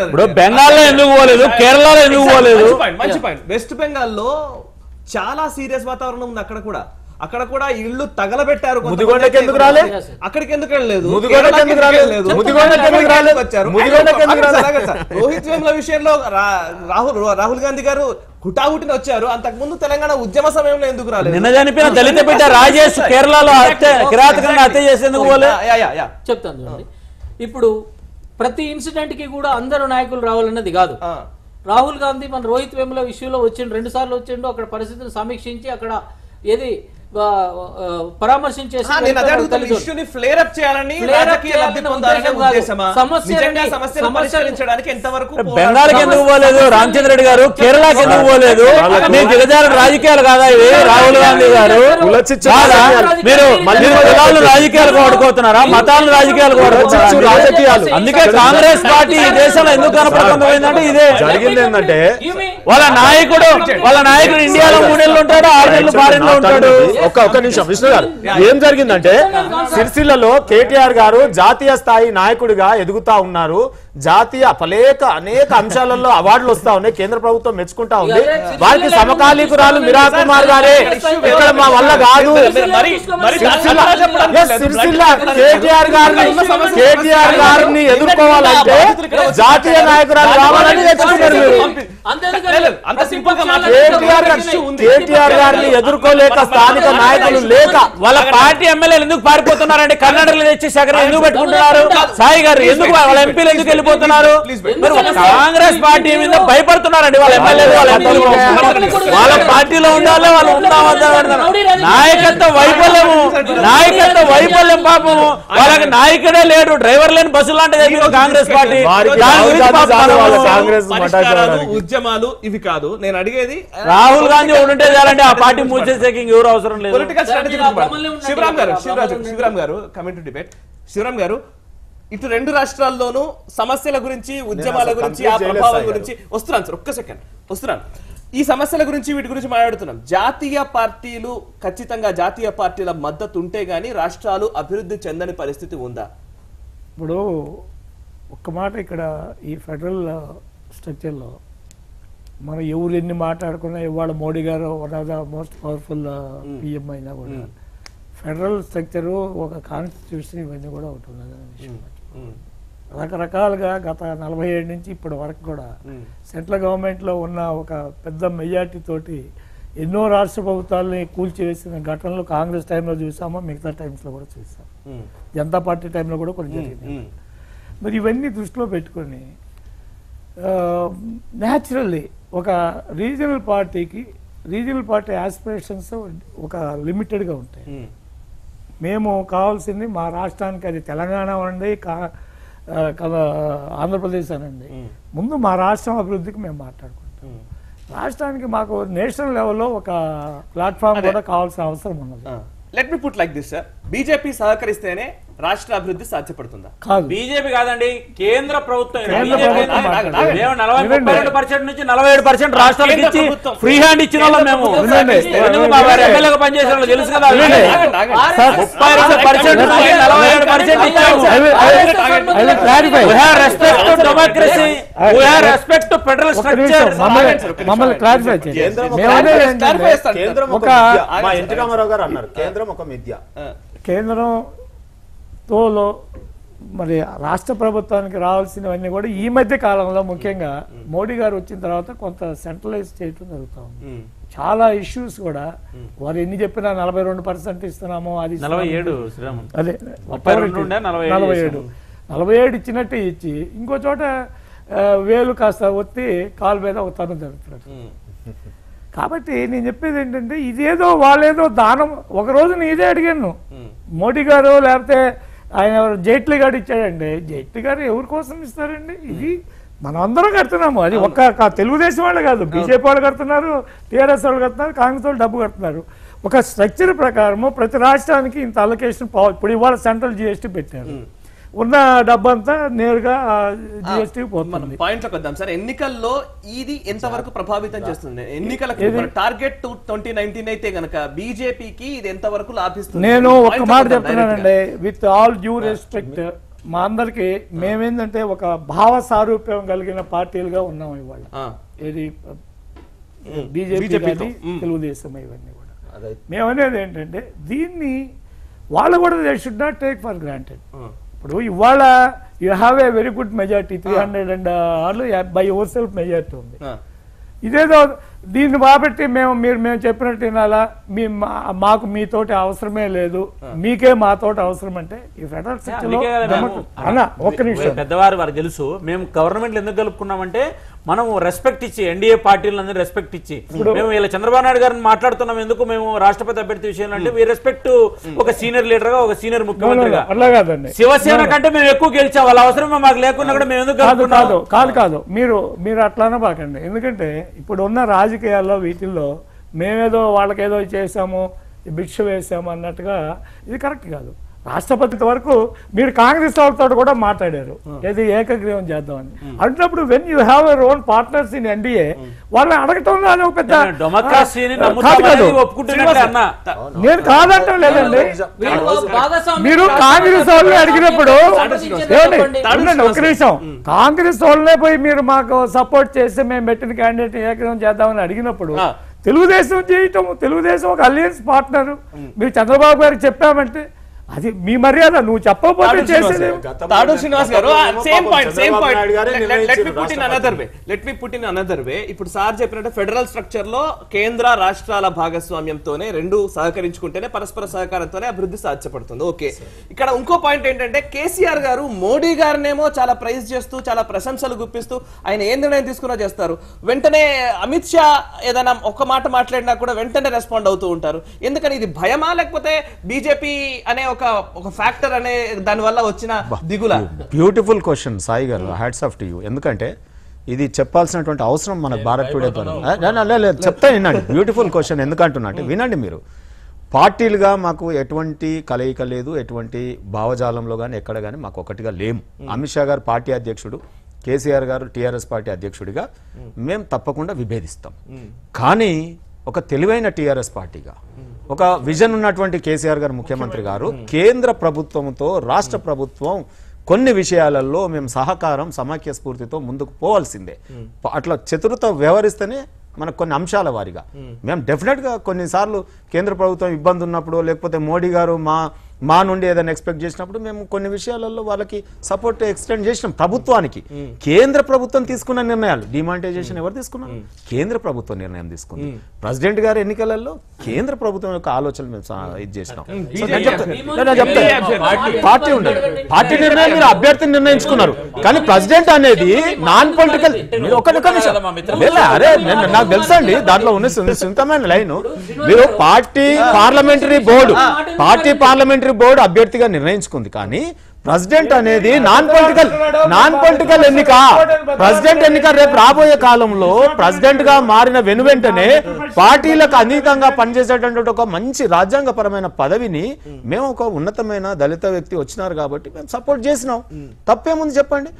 ఇప్పుడు బెంగాల్లో ఎందుకు పోలేదు, కేరళలో ఎందుకు పోలేదు? మంచి పాయింట్. వెస్ట్ బెంగాల్లో చాలా సీరియస్ వాతావరణం ఉంది. అక్కడ కూడా ఇళ్లు తగలబెట్టారు. ముదిగొండకి ఎందుకు రాలే? అక్కడికి ఎందుకు వెళ్ళలేదు? రోహిత్ వేముల విషయంలో రాహుల్ గాంధీ గారు హుటాహుటిన వచ్చారు. అంతకు ముందు తెలంగాణ ఉద్యమ సమయంలో ఎందుకు రాలేదు? నిన్న చనిపోయిన దళిత బిడ్డ రాజేష్ కేరళలో కిరాతకంగా హత్య చేసేందుకు పోలే? చెప్తాను. ఇప్పుడు ప్రతి ఇన్సిడెంట్ కి కూడా అందరూ నాయకులు రావాలన్నది కాదు. రాహుల్ గాంధీ మన రోహిత్ వేముల ఇష్యూలో వచ్చిండు, 2 సార్లు వచ్చిండు, అక్కడ పరిస్థితిని సమీక్షించి అక్కడ ఏది పరామర్శించేసి బెంగాల్కి ఎందుకు పోలేదు రామచంద్ర రెడ్డి గారు, కేరళకి ఎందుకు పోలేదు? మీరు దిగజారు రాజకీయాలు కాదా ఇవి? రాహుల్ గాంధీ గారు మీరు కులాలను రాజకీయాలకు వాడుకోతున్నారా, మతాలను రాజకీయాలకు వాడుకోతున్నారా? రాజకీయాలు అందుకే కాంగ్రెస్ పార్టీ ఈ దేశంలో ఎందుకు కనపడకుండా పోయిందంటే ఇదే జరిగింది. ఏంటంటే వాళ్ళ నాయకుడు ఇండియాలో 3 నెలలు ఉంటాడు, 6 నెలలు ఫారిన్ లో ఉంటాడు. ఒక్క నిమిషం విష్ణు గారు, ఏం జరిగిందంటే సిరిసిల్లలో కేటీఆర్ గారు జాతీయ స్థాయి నాయకుడిగా ఎదుగుతా ఉన్నారు. జాతీయ అనేక అంశాలలో అవార్డులు వస్తా ఉన్నాయి, కేంద్ర ప్రభుత్వం మెచ్చుకుంటా ఉంది. వారికి సమకాలీకురాలు మీరా కుమార్ గారే ఇక్కడ మా వల్ల కాదు, సిరిసిల్ల కేటీఆర్ గారిని ఎదుర్కోవాలంటే జాతీయ నాయకురాలు కావాలని తెచ్చుకున్నారు. కేటీఆర్ గారిని ఎదుర్కోలేక స్థానిక నాయకులు లేక వాళ్ళ పార్టీ ఎమ్మెల్యేలు ఎందుకు పారిపోతున్నారండి? కర్ణాటకలో తెచ్చి సగం ఎందుకు పెట్టుకుంటున్నారు? సాయి గారు ఎందుకు వాళ్ళ ఎంపీలు ఎందుకు వెళ్ళిపోతున్నారు? కాంగ్రెస్ పార్టీ మీద భయపడుతున్నారండి వాళ్ళ ఎమ్మెల్యేలు, వాళ్ళ ఎంపీలు. వాళ్ళ పార్టీలో ఉండాలి, వాళ్ళు నాయకత్వ వైఫల్యం పాపము. వాళ్ళకి నాయకుడే లేడు, డ్రైవర్ లేని బస్సు లాంటిది కాంగ్రెస్ పార్టీ. ఉద్యమాలు ఇవి కాదు నేను అడిగేది. రాహుల్ గాంధీ ఉంటే చాలండి, ఆ పార్టీ మూసేసేకి ఎవరు అవసరం లేదు. శివరామ్ గారు కమింగ్ టు డిబేట్. శివరామ్ గారు, ఇటు 2 రాష్ట్రాల్లోనూ సమస్యల గురించి, ఉద్యమాల గురించి, ఆ ప్రభావం గురించి వస్తున్నాను సార్, ఒక్క సెకండ్ వస్తున్నాను. ఈ సమస్యల గురించి వీటి గురించి మాట్లాడుతున్నాం. జాతీయ పార్టీలు ఖచ్చితంగా జాతీయ పార్టీల మద్దతు ఉంటే గానీ రాష్ట్రాలు అభివృద్ధి చెందని పరిస్థితి ఉందా? ఇప్పుడు ఒక్క మాట, ఇక్కడ ఈ ఫెడరల్ స్ట్రక్చర్లో మనం ఎవరు ఎన్ని మాట్లాడుకున్నా, ఇవాళ మోడీ గారు one of the most powerful PM అయినా కూడా ఫెడరల్ స్ట్రక్చరు ఒక కాన్స్టిట్యూషన్ ఇవన్నీ కూడా ఉంటుంది. రకరకాలుగా గత 47 నుంచి ఇప్పటి వరకు కూడా సెంట్రల్ గవర్నమెంట్లో ఉన్న ఒక పెద్ద మెజార్టీ తోటి ఎన్నో రాష్ట్ర ప్రభుత్వాలని కూల్చివేసిన ఘటనలు కాంగ్రెస్ టైంలో చూసామో, మిగతా టైమ్స్లో కూడా చూసాం, జనతా పార్టీ టైంలో కూడా కొన్ని జరిగింది. మరి ఇవన్నీ దృష్టిలో పెట్టుకొని న్యాచురల్లీ ఒక రీజనల్ పార్టీ ఆస్పిరేషన్స్ ఒక లిమిటెడ్గా ఉంటాయి. మేము కావాల్సింది మా రాష్ట్రానికి, అది తెలంగాణ అనండి, ఆంధ్రప్రదేశ్ అనండి, ముందు మా రాష్ట్రం అభివృద్ధికి మేము మాట్లాడుకుంటాం. రాష్ట్రానికి మాకు నేషనల్ లెవెల్లో ఒక ప్లాట్ఫామ్ కూడా కావాల్సిన అవసరం ఉన్నది. Let me put like this sir, BJP సహకరిస్తేనే రాష్ట్ర అభివృద్ధి సాధ్యపడుతుందా? కాదు, బీజేపీ కాదండి, కేంద్ర ప్రభుత్వం 42% నుంచి 47% రాష్ట్రాలకు ఇచ్చి ఫ్రీ హ్యాండ్ ఇచ్చిన వాళ్ళం మేము. ఎమ్మెల్యేగా పనిచేసిన వాళ్ళు తెలుసు కదా, 32% నుంచి 47% ఇచ్చాము. Respect to democracy, respect to federal structure. మమ్మల్ని క్లారిఫై చేయండి. మా ఎన్టీ రామారావు గారు అన్నారు, కేంద్రం ఒక మిథ్య. కేంద్రంతో మరి రాష్ట్ర ప్రభుత్వానికి రావాల్సినవన్నీ కూడా ఈ మధ్య కాలంలో ముఖ్యంగా మోడీ గారు వచ్చిన తర్వాత కొంత సెంట్రలైజ్ చేయడం జరుగుతూ ఉంది. చాలా ఇష్యూస్ కూడా వారు ఎన్ని చెప్పినా 42% ఇస్తున్నాము, అది 47 ఇచ్చినట్టే ఇచ్చి ఇంకో చోట వేలు కాస్త ఒత్తి కాలు మీద ఒక తను జరుగుతున్నాడు. కాబట్టి నేను చెప్పేది ఏంటంటే, ఇదేదో వాళ్ళేదో దానం. ఒక రోజు నేను ఇదే అడిగాను, మోడీ గారు లేకపోతే ఆయన జైట్లీ గారు ఇచ్చాడండి. జైట్లీ గారు ఎవరి కోసం ఇస్తారండి? ఇది మనం అందరం కడుతున్నాము. అది ఒక్క తెలుగుదేశం వాళ్ళు కాదు, బీజేపీ వాళ్ళు కడుతున్నారు, టీఆర్ఎస్ వాళ్ళు కడుతున్నారు, కాంగ్రెస్ వాళ్ళు డబ్బు కడుతున్నారు. ఒక స్ట్రక్చర్ ప్రకారము ప్రతి రాష్ట్రానికి ఇంత అలొకేషన్. ఇప్పుడు ఇవాళ సెంట్రల్ జిఎస్టీ పెట్టారు, ఉన్న డబ్బంతా నేరుగా జిఎస్టీ పోతుంది. పాయింట్లోకి వద్దాం సార్. ఎన్నికల్లో ఇది ఎంతవరకు ప్రభావితం చేస్తుంది? ఎన్నికలకు టార్గెట్ 2019 అయితే గనక బీజేపీకి ఇది ఎంతవరకు లాభిస్తుంది? నేను ఒక మాట చెప్తున్నానండి, విత్ ఆల్ డ్యూ రెస్పెక్ట్, మా అందరికి మేమేంటంటే ఒక భావ సారూప్యం కలిగిన పార్టీలుగా ఉన్నాం ఇవాళ. ఏది బీజేపీ కానీ తెలుగుదేశం ఇవన్నీ కూడా. మేమనేది ఏంటంటే, దీన్ని వాళ్ళు కూడా they should not take for granted. ఇప్పుడు ఇవాళ you have a very good majority, 300 and by your self majority ఉంది. ఇదేదో దీన్ని బాబట్టి మేము చెప్పినట్టు వినాలా మాకు మీతోటి అవసరమే లేదు, మీకే మాతోటి అవసరం అంటే ఈ ఫెడరల్ సిస్టంలో అన్న ఒక్క నిమిషం పెద్దవారు వారికి తెలుసు. మేము గవర్నమెంట్ ఎందుకు కలుపుకున్నామంటే మనం రెస్పెక్ట్ ఇచ్చి ఎన్డీఏ పార్టీలందరూ రెస్పెక్ట్ ఇచ్చి మేము ఇలా చంద్రబాబు నాయుడు గారిని మాట్లాడుతున్నాం ఎందుకు మేము రాష్ట్రపతి అభ్యర్థి విషయంలో అంటే వీ రెస్పెక్ట్ ఒక సీనియర్ లీడర్ గా ఒక సీనియర్ ముఖ్యమంత్రిగా. అలా కాదండి, శివసేన కంటే మేము ఎక్కువ గెలిచాం, వాళ్ళ అవసరం మాకు లేకుండా కూడా మేము ఎందుకు కాదు మీరు అట్లానే బాకండి. ఎందుకంటే ఇప్పుడు ఉన్న రాజకీయాల్లో వీటిల్లో మేమేదో వాళ్ళకేదో చేసాము భిక్ష వేసాము అన్నట్టుగా ఇది కరెక్ట్ కాదు. రాష్ట్రపతి వరకు మీరు కాంగ్రెస్ వాళ్ళతో కూడా మాట్లాడారు ఏది ఏకగ్రీవం చేద్దామని. అంటున్నప్పుడు when you have your own partners in NDA వాళ్ళని అడగటంలో అది ఒక పెద్ద నేను కాదంటాం లేదండి. మీరు కాంగ్రెస్ వాళ్ళని అడిగినప్పుడు ఒక నిమిషం కాంగ్రెస్ వాళ్ళనే పోయి మీరు మాకు సపోర్ట్ చేస్తే మేము పెట్టిన క్యాండిడేట్ ఏకగ్రీవం చేద్దామని అడిగినప్పుడు తెలుగుదేశం చేయటం, తెలుగుదేశం ఒక అలయన్స్ పార్ట్నర్, మీరు చంద్రబాబు గారికి చెప్పామంటే అది మీ మర్యాద, నువ్వు చెప్పకపోతే చేసేది. ఇప్పుడు సార్ చెప్పినట్టు ఫెడరల్ స్ట్రక్చర్ లో కేంద్ర రాష్ట్రాల భాగస్వామ్యంతోనే రెండు సహకరించుకుంటేనే పరస్పర సహకారంతోనే అభివృద్ధి సాధ్యపడుతుంది. ఓకే, ఇక్కడ ఇంకో పాయింట్ ఏంటంటే కేసీఆర్ గారు మోడీ గారినేమో చాలా ప్రైజ్ చేస్తూ చాలా ప్రశంసలు గుప్పిస్తూ ఆయన ఏ నిర్ణయం తీసుకున్నా చేస్తారు. వెంటనే అమిత్ షా ఏదైనా ఒక మాట మాట్లాడినా కూడా వెంటనే రెస్పాండ్ అవుతూ ఉంటారు. ఎందుకని ఇది భయమా లేకపోతే బీజేపీ అనే ఒక ఫ్యాక్టర్ అనే దాని వల్ల వచ్చిన దిగుల? బ్యూటిఫుల్ క్వశ్చన్ సాయి గారు, హ్యాట్స్ ఆఫ్ టు యూ. ఎందుకంటే ఇది చెప్పాల్సినటువంటి అవసరం మనకు భారత్ టుడే చెప్తా వినండి. బ్యూటిఫుల్ క్వశ్చన్ ఎందుకంటున్నా అంటే వినండి మీరు. పార్టీలుగా మాకు ఎటువంటి కలయిక లేదు, ఎటువంటి భావజాలంలో కానీ ఎక్కడ కానీ మాకు ఒకటిగా లేము. అమిత్ షా గారు పార్టీ అధ్యక్షుడు, కేసీఆర్ గారు టీఆర్ఎస్ పార్టీ అధ్యక్షుడిగా మేము తప్పకుండా విభేదిస్తాం. కానీ ఒక తెలివైన టీఆర్ఎస్ పార్టీగా ఒక విజన్ ఉన్నటువంటి కేసీఆర్ గారు ముఖ్యమంత్రి గారు కేంద్ర ప్రభుత్వంతో రాష్ట్ర ప్రభుత్వం కొన్ని విషయాలలో మేము సహకారం సమాఖ్య స్ఫూర్తితో ముందుకు పోవాల్సిందే. అట్లా చతురత వ్యవహరిస్తేనే మనకు కొన్ని అంశాల వారిగా మేము డెఫినెట్గా కొన్నిసార్లు కేంద్ర ప్రభుత్వం ఇబ్బంది ఉన్నప్పుడు లేకపోతే మోడీ గారు మా నుండి ఏదైనా ఎక్స్పెక్ట్ చేసినప్పుడు మేము కొన్ని విషయాలలో వాళ్ళకి సపోర్ట్ ఎక్స్టెండ్ చేసినాం. ప్రభుత్వానికి కేంద్ర ప్రభుత్వం తీసుకున్న నిర్ణయాలు, డిమానిటైజేషన్ ఎవరు తీసుకున్నారు? కేంద్ర ప్రభుత్వం నిర్ణయం తీసుకుంది. ప్రెసిడెంట్ గారి ఎన్నికలలో కేంద్ర ప్రభుత్వం యొక్క ఆలోచన మేము ఇది చేసినాం. పార్టీ ఉండదు, పార్టీ నిర్ణయం మీరు అభ్యర్థిని నిర్ణయించుకున్నారు. కానీ ప్రెసిడెంట్ అనేది నాన్ పొలిటికల్. అరే నాకు తెలుసండి దాంట్లో ఉన్న సున్నితమైన లైన్. మీరు పార్టీ పార్లమెంటరీ బోర్డు అభ్యర్థిగా నిర్ణయించుకుంది. కానీ ప్రెసిడెంట్ అనేది నాన్ పొలిటికల్ ఎన్నిక. ప్రెసిడెంట్ ఎన్నిక రేపు రాబోయే కాలంలో ప్రెసిడెంట్ గా మారిన వెనువెంటనే పార్టీలకు అతీతంగా పనిచేసేటటువంటి ఒక మంచి రాజ్యాంగపరమైన పదవిని మేము ఒక ఉన్నతమైన దళిత వ్యక్తి వచ్చినారు కాబట్టి మేము సపోర్ట్ చేసినాం. తప్పేముంది చెప్పండి.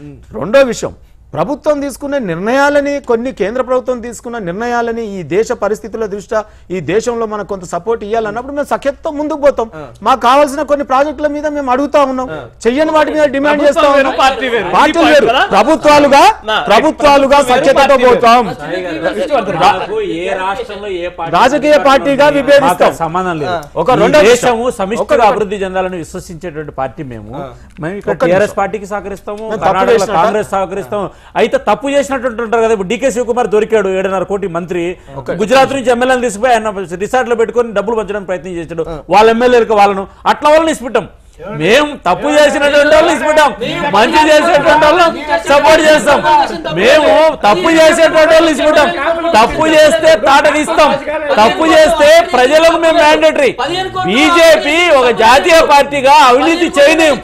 రెండో విషయం, ప్రభుత్వం తీసుకునే నిర్ణయాలని, కొన్ని కేంద్ర ప్రభుత్వం తీసుకున్న నిర్ణయాలని ఈ దేశ పరిస్థితుల దృష్ట్యా ఈ దేశంలో మనకు కొంత సపోర్ట్ ఇవ్వాలన్నప్పుడు మేము సఖ్యతతో ముందుకు పోతాం. మాకు కావాల్సిన కొన్ని ప్రాజెక్టుల మీద మేము అడుగుతా ఉన్నాం, చెయ్యని వాటి మీద డిమాండ్ చేస్తా ఉన్నాం. పార్టీలు వేరు, ప్రభుత్వాలుగా సఖ్యతతో పోతాం. రాజకీయ పార్టీగా విభేదిస్తాం, సంబంధం లేదు. ఒక రెండు దేశము సమిష్టిగా అభివృద్ధి చెందాలని విశ్వసించేటువంటి పార్టీ మేము ఇక్కడ టీఆర్ఎస్ పార్టీకి సహకరిస్తాము, కాంగ్రెస్ సహకరిస్తాము. అయితే తప్పు చేసినట్టు ఉంటారు కదా. ఇప్పుడు డీకే శివకుమార్ దొరికాడు 7.5 కోటి మంత్రి, గుజరాత్ నుంచి ఎమ్మెల్యేలు తీసిపోయి ఆయన రిసార్ట్ లో పెట్టుకుని డబ్బులు పంచడానికి ప్రయత్నం చేశాడు. వాళ్ళ ఎమ్మెల్యేలకు వాళ్ళను అట్లా వాళ్ళని ఇచ్చిపెట్టాం. మేము తప్పు చేసినటువంటి వాళ్ళు ఇచ్చిపెట్టాం, మంచి చేసేటువంటి వాళ్ళు సపోర్ట్ చేస్తాం. మేము తప్పు చేసేటువంటి వాళ్ళు ఇచ్చిపెట్టాం. తప్పు చేస్తే తాట తీస్తాం, తప్పు చేస్తే ప్రజలకు మేము మ్యాండేటరీ. బీజేపీ ఒక జాతీయ పార్టీగా అవినీతి చేయలేము.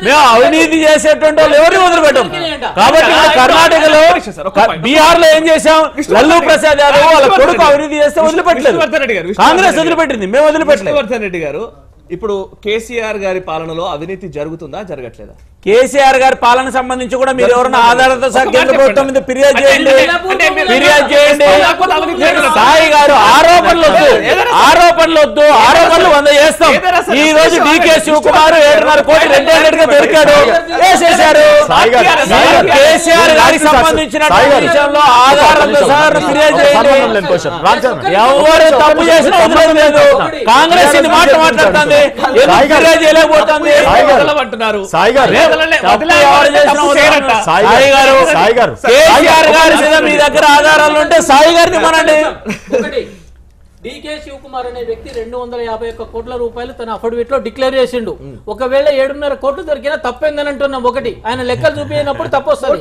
మేము అవినీతి చేసేటువంటి వాళ్ళు ఎవరిని వదిలిపెట్టాం. కాబట్టి కర్ణాటకలో బీహార్ లో ఏం చేశాం, లల్లూ ప్రసాద్ యాదవ్ వాళ్ళ కొడుకు అవినీతి చేస్తే వదిలిపెట్టలేదు, కాంగ్రెస్ వదిలిపెట్టింది, మేము వదిలిపెట్టలేదు. ఇప్పుడు కేసీఆర్ గారి పాలనలో అవినీతి జరుగుతుందా జరగట్లేదా? కేసీఆర్ గారి పాలన సంబంధించి కూడా మీరు ఎవరైనా ఆధారంతో కేంద్ర ప్రభుత్వం మీద ఫిర్యాదు చేయండి. సాయి గారు ఆరోపణలు వద్దు, ఆరోపణలు 100 చేస్తాం. ఈ రోజు డీకే శివకుమార్ 7.5 కోటి రెడ్డిగా దొరికాడు, వేసేశారు. కేసీఆర్ గారికి సంబంధించిన విషయంలో ఆధారంతో సార్ ఫిర్యాదు చేయండి. ఎవరు తప్పు చేసిన అవసరం లేదు. కాంగ్రెస్ ఇది మాట మాట్లాడుతుంది, ఫిర్యాదు చేయలేకపోతుంది. సాయి గారు కేసీఆర్ గారి మీద మీ దగ్గర ఆధారాలు ఉంటే సాయి గారిని మనండి. డికే శివకుమార్ అనే వ్యక్తి 251 కోట్ల రూపాయలు తన అఫిడవిట్ లో డిక్లేర్ చేసిండు. ఒకవేళ 7.5 కోట్లు దొరికినా తప్పేందని అంటున్నాం. ఒకటి ఆయన లెక్కలు చూపించినప్పుడు తప్పు వస్తుంది.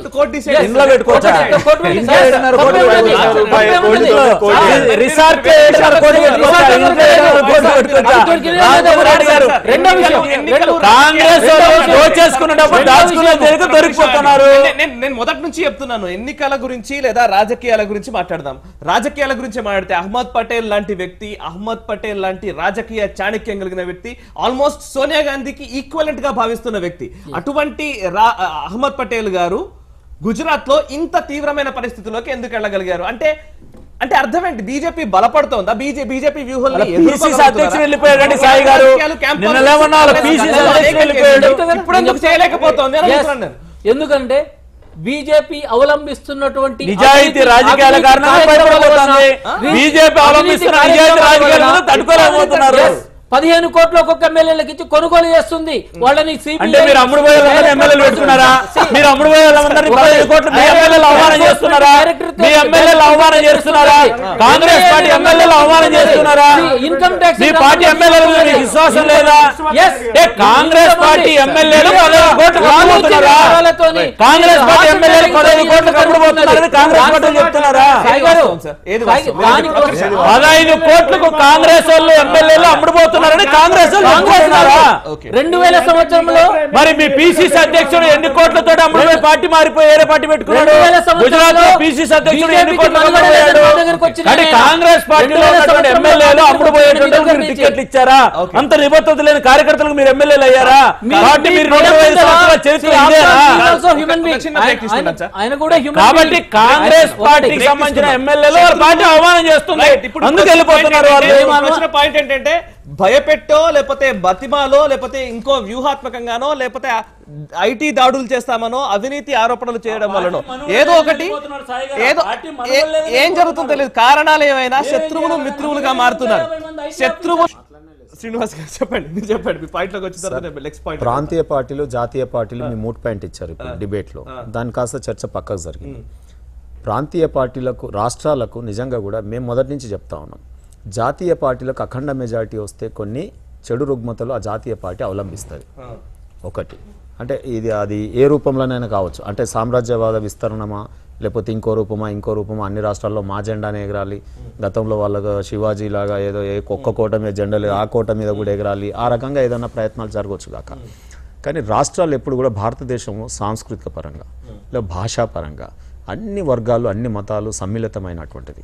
నేను మొదటి నుంచి చెప్తున్నాను, ఎన్నికల గురించి లేదా రాజకీయాల గురించి మాట్లాడదాం. రాజకీయాల గురించి మాట్లాడితే అహ్మద్ పటేల్ లాంటి వ్యక్తి, అహ్మద్ పటేల్ లాంటి రాజకీయ చాణక్యం కలిగిన వ్యక్తి, ఆల్మోస్ట్ సోనియా గాంధీకి ఈక్వలెంట్ గా భావిస్తున్న వ్యక్తి. అటువంటి అహ్మద్ పటేల్ గారు గుజరాత్ లో ఇంత తీవ్రమైన పరిస్థితుల్లోకి ఎందుకు వెళ్ళగలిగారు అంటే అంటే అర్థం ఏంటి? బీజేపీ బలపడుతోందా? బీజేపీ వ్యూహాలను చేయలేకపోతుంది. ఎందుకంటే బీజేపీ అవలంబిస్తున్నటువంటి నిజాయితీ రాజకీయాల కారణంగా బయటపడబోతోంది. బీజేపీ అవలంబిస్తున్న నిజాయితీ రాజకీయాలను తట్టుకోలేకపోతున్నారు. 15 కోట్లు ఒక్కొక్క ఎమ్మెల్యేలకు ఇచ్చి కొనుగోలు చేస్తుంది. వాళ్ళని అంటే మీరు అమ్ముడు పోయే ఎమ్మెల్యేలు పెట్టుకున్నారా? మీరు అమ్ముడు పోయే 15 కోట్లు మీ ఎమ్మెల్యేలు అవమానం చేస్తున్నారా? మీ ఎమ్మెల్యేలు అవమానం చేస్తున్నారా? కాంగ్రెస్ పార్టీ ఎమ్మెల్యేలు అవమానం చేస్తున్నారా? ఇన్కమ్ ట్యాక్స్ మీ పార్టీ ఎమ్మెల్యేల మీద విశ్వాసం లేదా? కాంగ్రెస్ పార్టీ ఎమ్మెల్యేలు 15 కోట్లు కమ్ముతున్నారా? కాంగ్రెస్ పార్టీ ఎమ్మెల్యేలు 15 కోట్లు కమ్ముడుపోతున్నారని కాంగ్రెస్ పార్టీ చెప్తున్నారా? 15 కోట్లకు కాంగ్రెస్ వాళ్ళు ఎమ్మెల్యేలు అమ్ముడుపోతున్నారు. కాంగ్రెస్ 2000 సంవత్సరంలో మరి మీ పిసిసి అధ్యక్షుడు ఎన్ని కోట్లతో అమ్ముడుపోయి పార్టీ మారిపోయి వేరే పార్టీ పెట్టుకున్నాడు? గుజరాత్ లో పిసిసి అధ్యక్షుడు ఎన్ని కోట్లతో కానీ కాంగ్రెస్ పార్టీలో ఉన్నటువంటి ఎమ్మెల్యేలు అమ్ముడుపోయేటువంటి టికెట్లు ఇచ్చారా? అంత నిబద్ధత లేని కార్యకర్తలకు మీరు ఎమ్మెల్యేలు అయ్యారా? కాబట్టి మీరు 25 సంవత్సరాల చరిత్ర కాబట్టి కాంగ్రెస్ పార్టీకి సంబంధించిన ఎమ్మెల్యేలు పార్టీ అవమానం చేస్తుంది. అందుకు వెళ్ళిపోతున్నారు. పాయింట్ ఏంటంటే భయపెట్టో లేకపోతే బతిమాలో లేకపోతే ఇంకో వ్యూహాత్మకంగానో లేకపోతే ఐటీ దాడులు చేస్తామనో అవినీతి ఆరోపణలు చేయడం వల్లనో ఏదో ఒకటి ఏం జరుగుతుందో తెలియదు. కారణాలు ఏమైనా శత్రువులు మిత్రువులుగా మారుతున్నారు. శత్రువు శ్రీనివాస్ గారు చెప్పండి, మీరు చెప్పండి మీ పాయింట్ లోకి వచ్చిన తర్వాత నెక్స్ట్ పాయింట్. ప్రాంతీయ పార్టీలు జాతీయ పార్టీలు మీ మూడ్ పాయింట్ ఇచ్చారు ఇప్పుడు డిబేట్ లో. దాని కాస్త చర్చ పక్కకు జరిగింది. ప్రాంతీయ పార్టీలకు రాష్ట్రాలకు నిజంగా కూడా మేము మొదటి నుంచి చెప్తా ఉన్నాం, జాతీయ పార్టీలకు అఖండ మెజారిటీ వస్తే కొన్ని చెడు రుగ్మతలు ఆ జాతీయ పార్టీ అవలంబిస్తుంది. ఒకటి అంటే ఇది అది ఏ రూపంలోనైనా కావచ్చు. అంటే సామ్రాజ్యవాద విస్తరణమా లేకపోతే ఇంకో రూపమా అన్ని రాష్ట్రాల్లో మా జెండానే ఎగరాలి. గతంలో వాళ్ళకు శివాజీ లాగా ఏదో ఒక్క కోట మీద జెండా లేదు, ఆ కోట మీద కూడా ఎగరాలి. ఆ రకంగా ఏదైనా ప్రయత్నాలు జరగవచ్చు కాక. కానీ రాష్ట్రాలు ఎప్పుడు కూడా భారతదేశము సాంస్కృతిక పరంగా లేదా భాషాపరంగా అన్ని వర్గాలు అన్ని మతాలు సమ్మిళితమైనటువంటిది.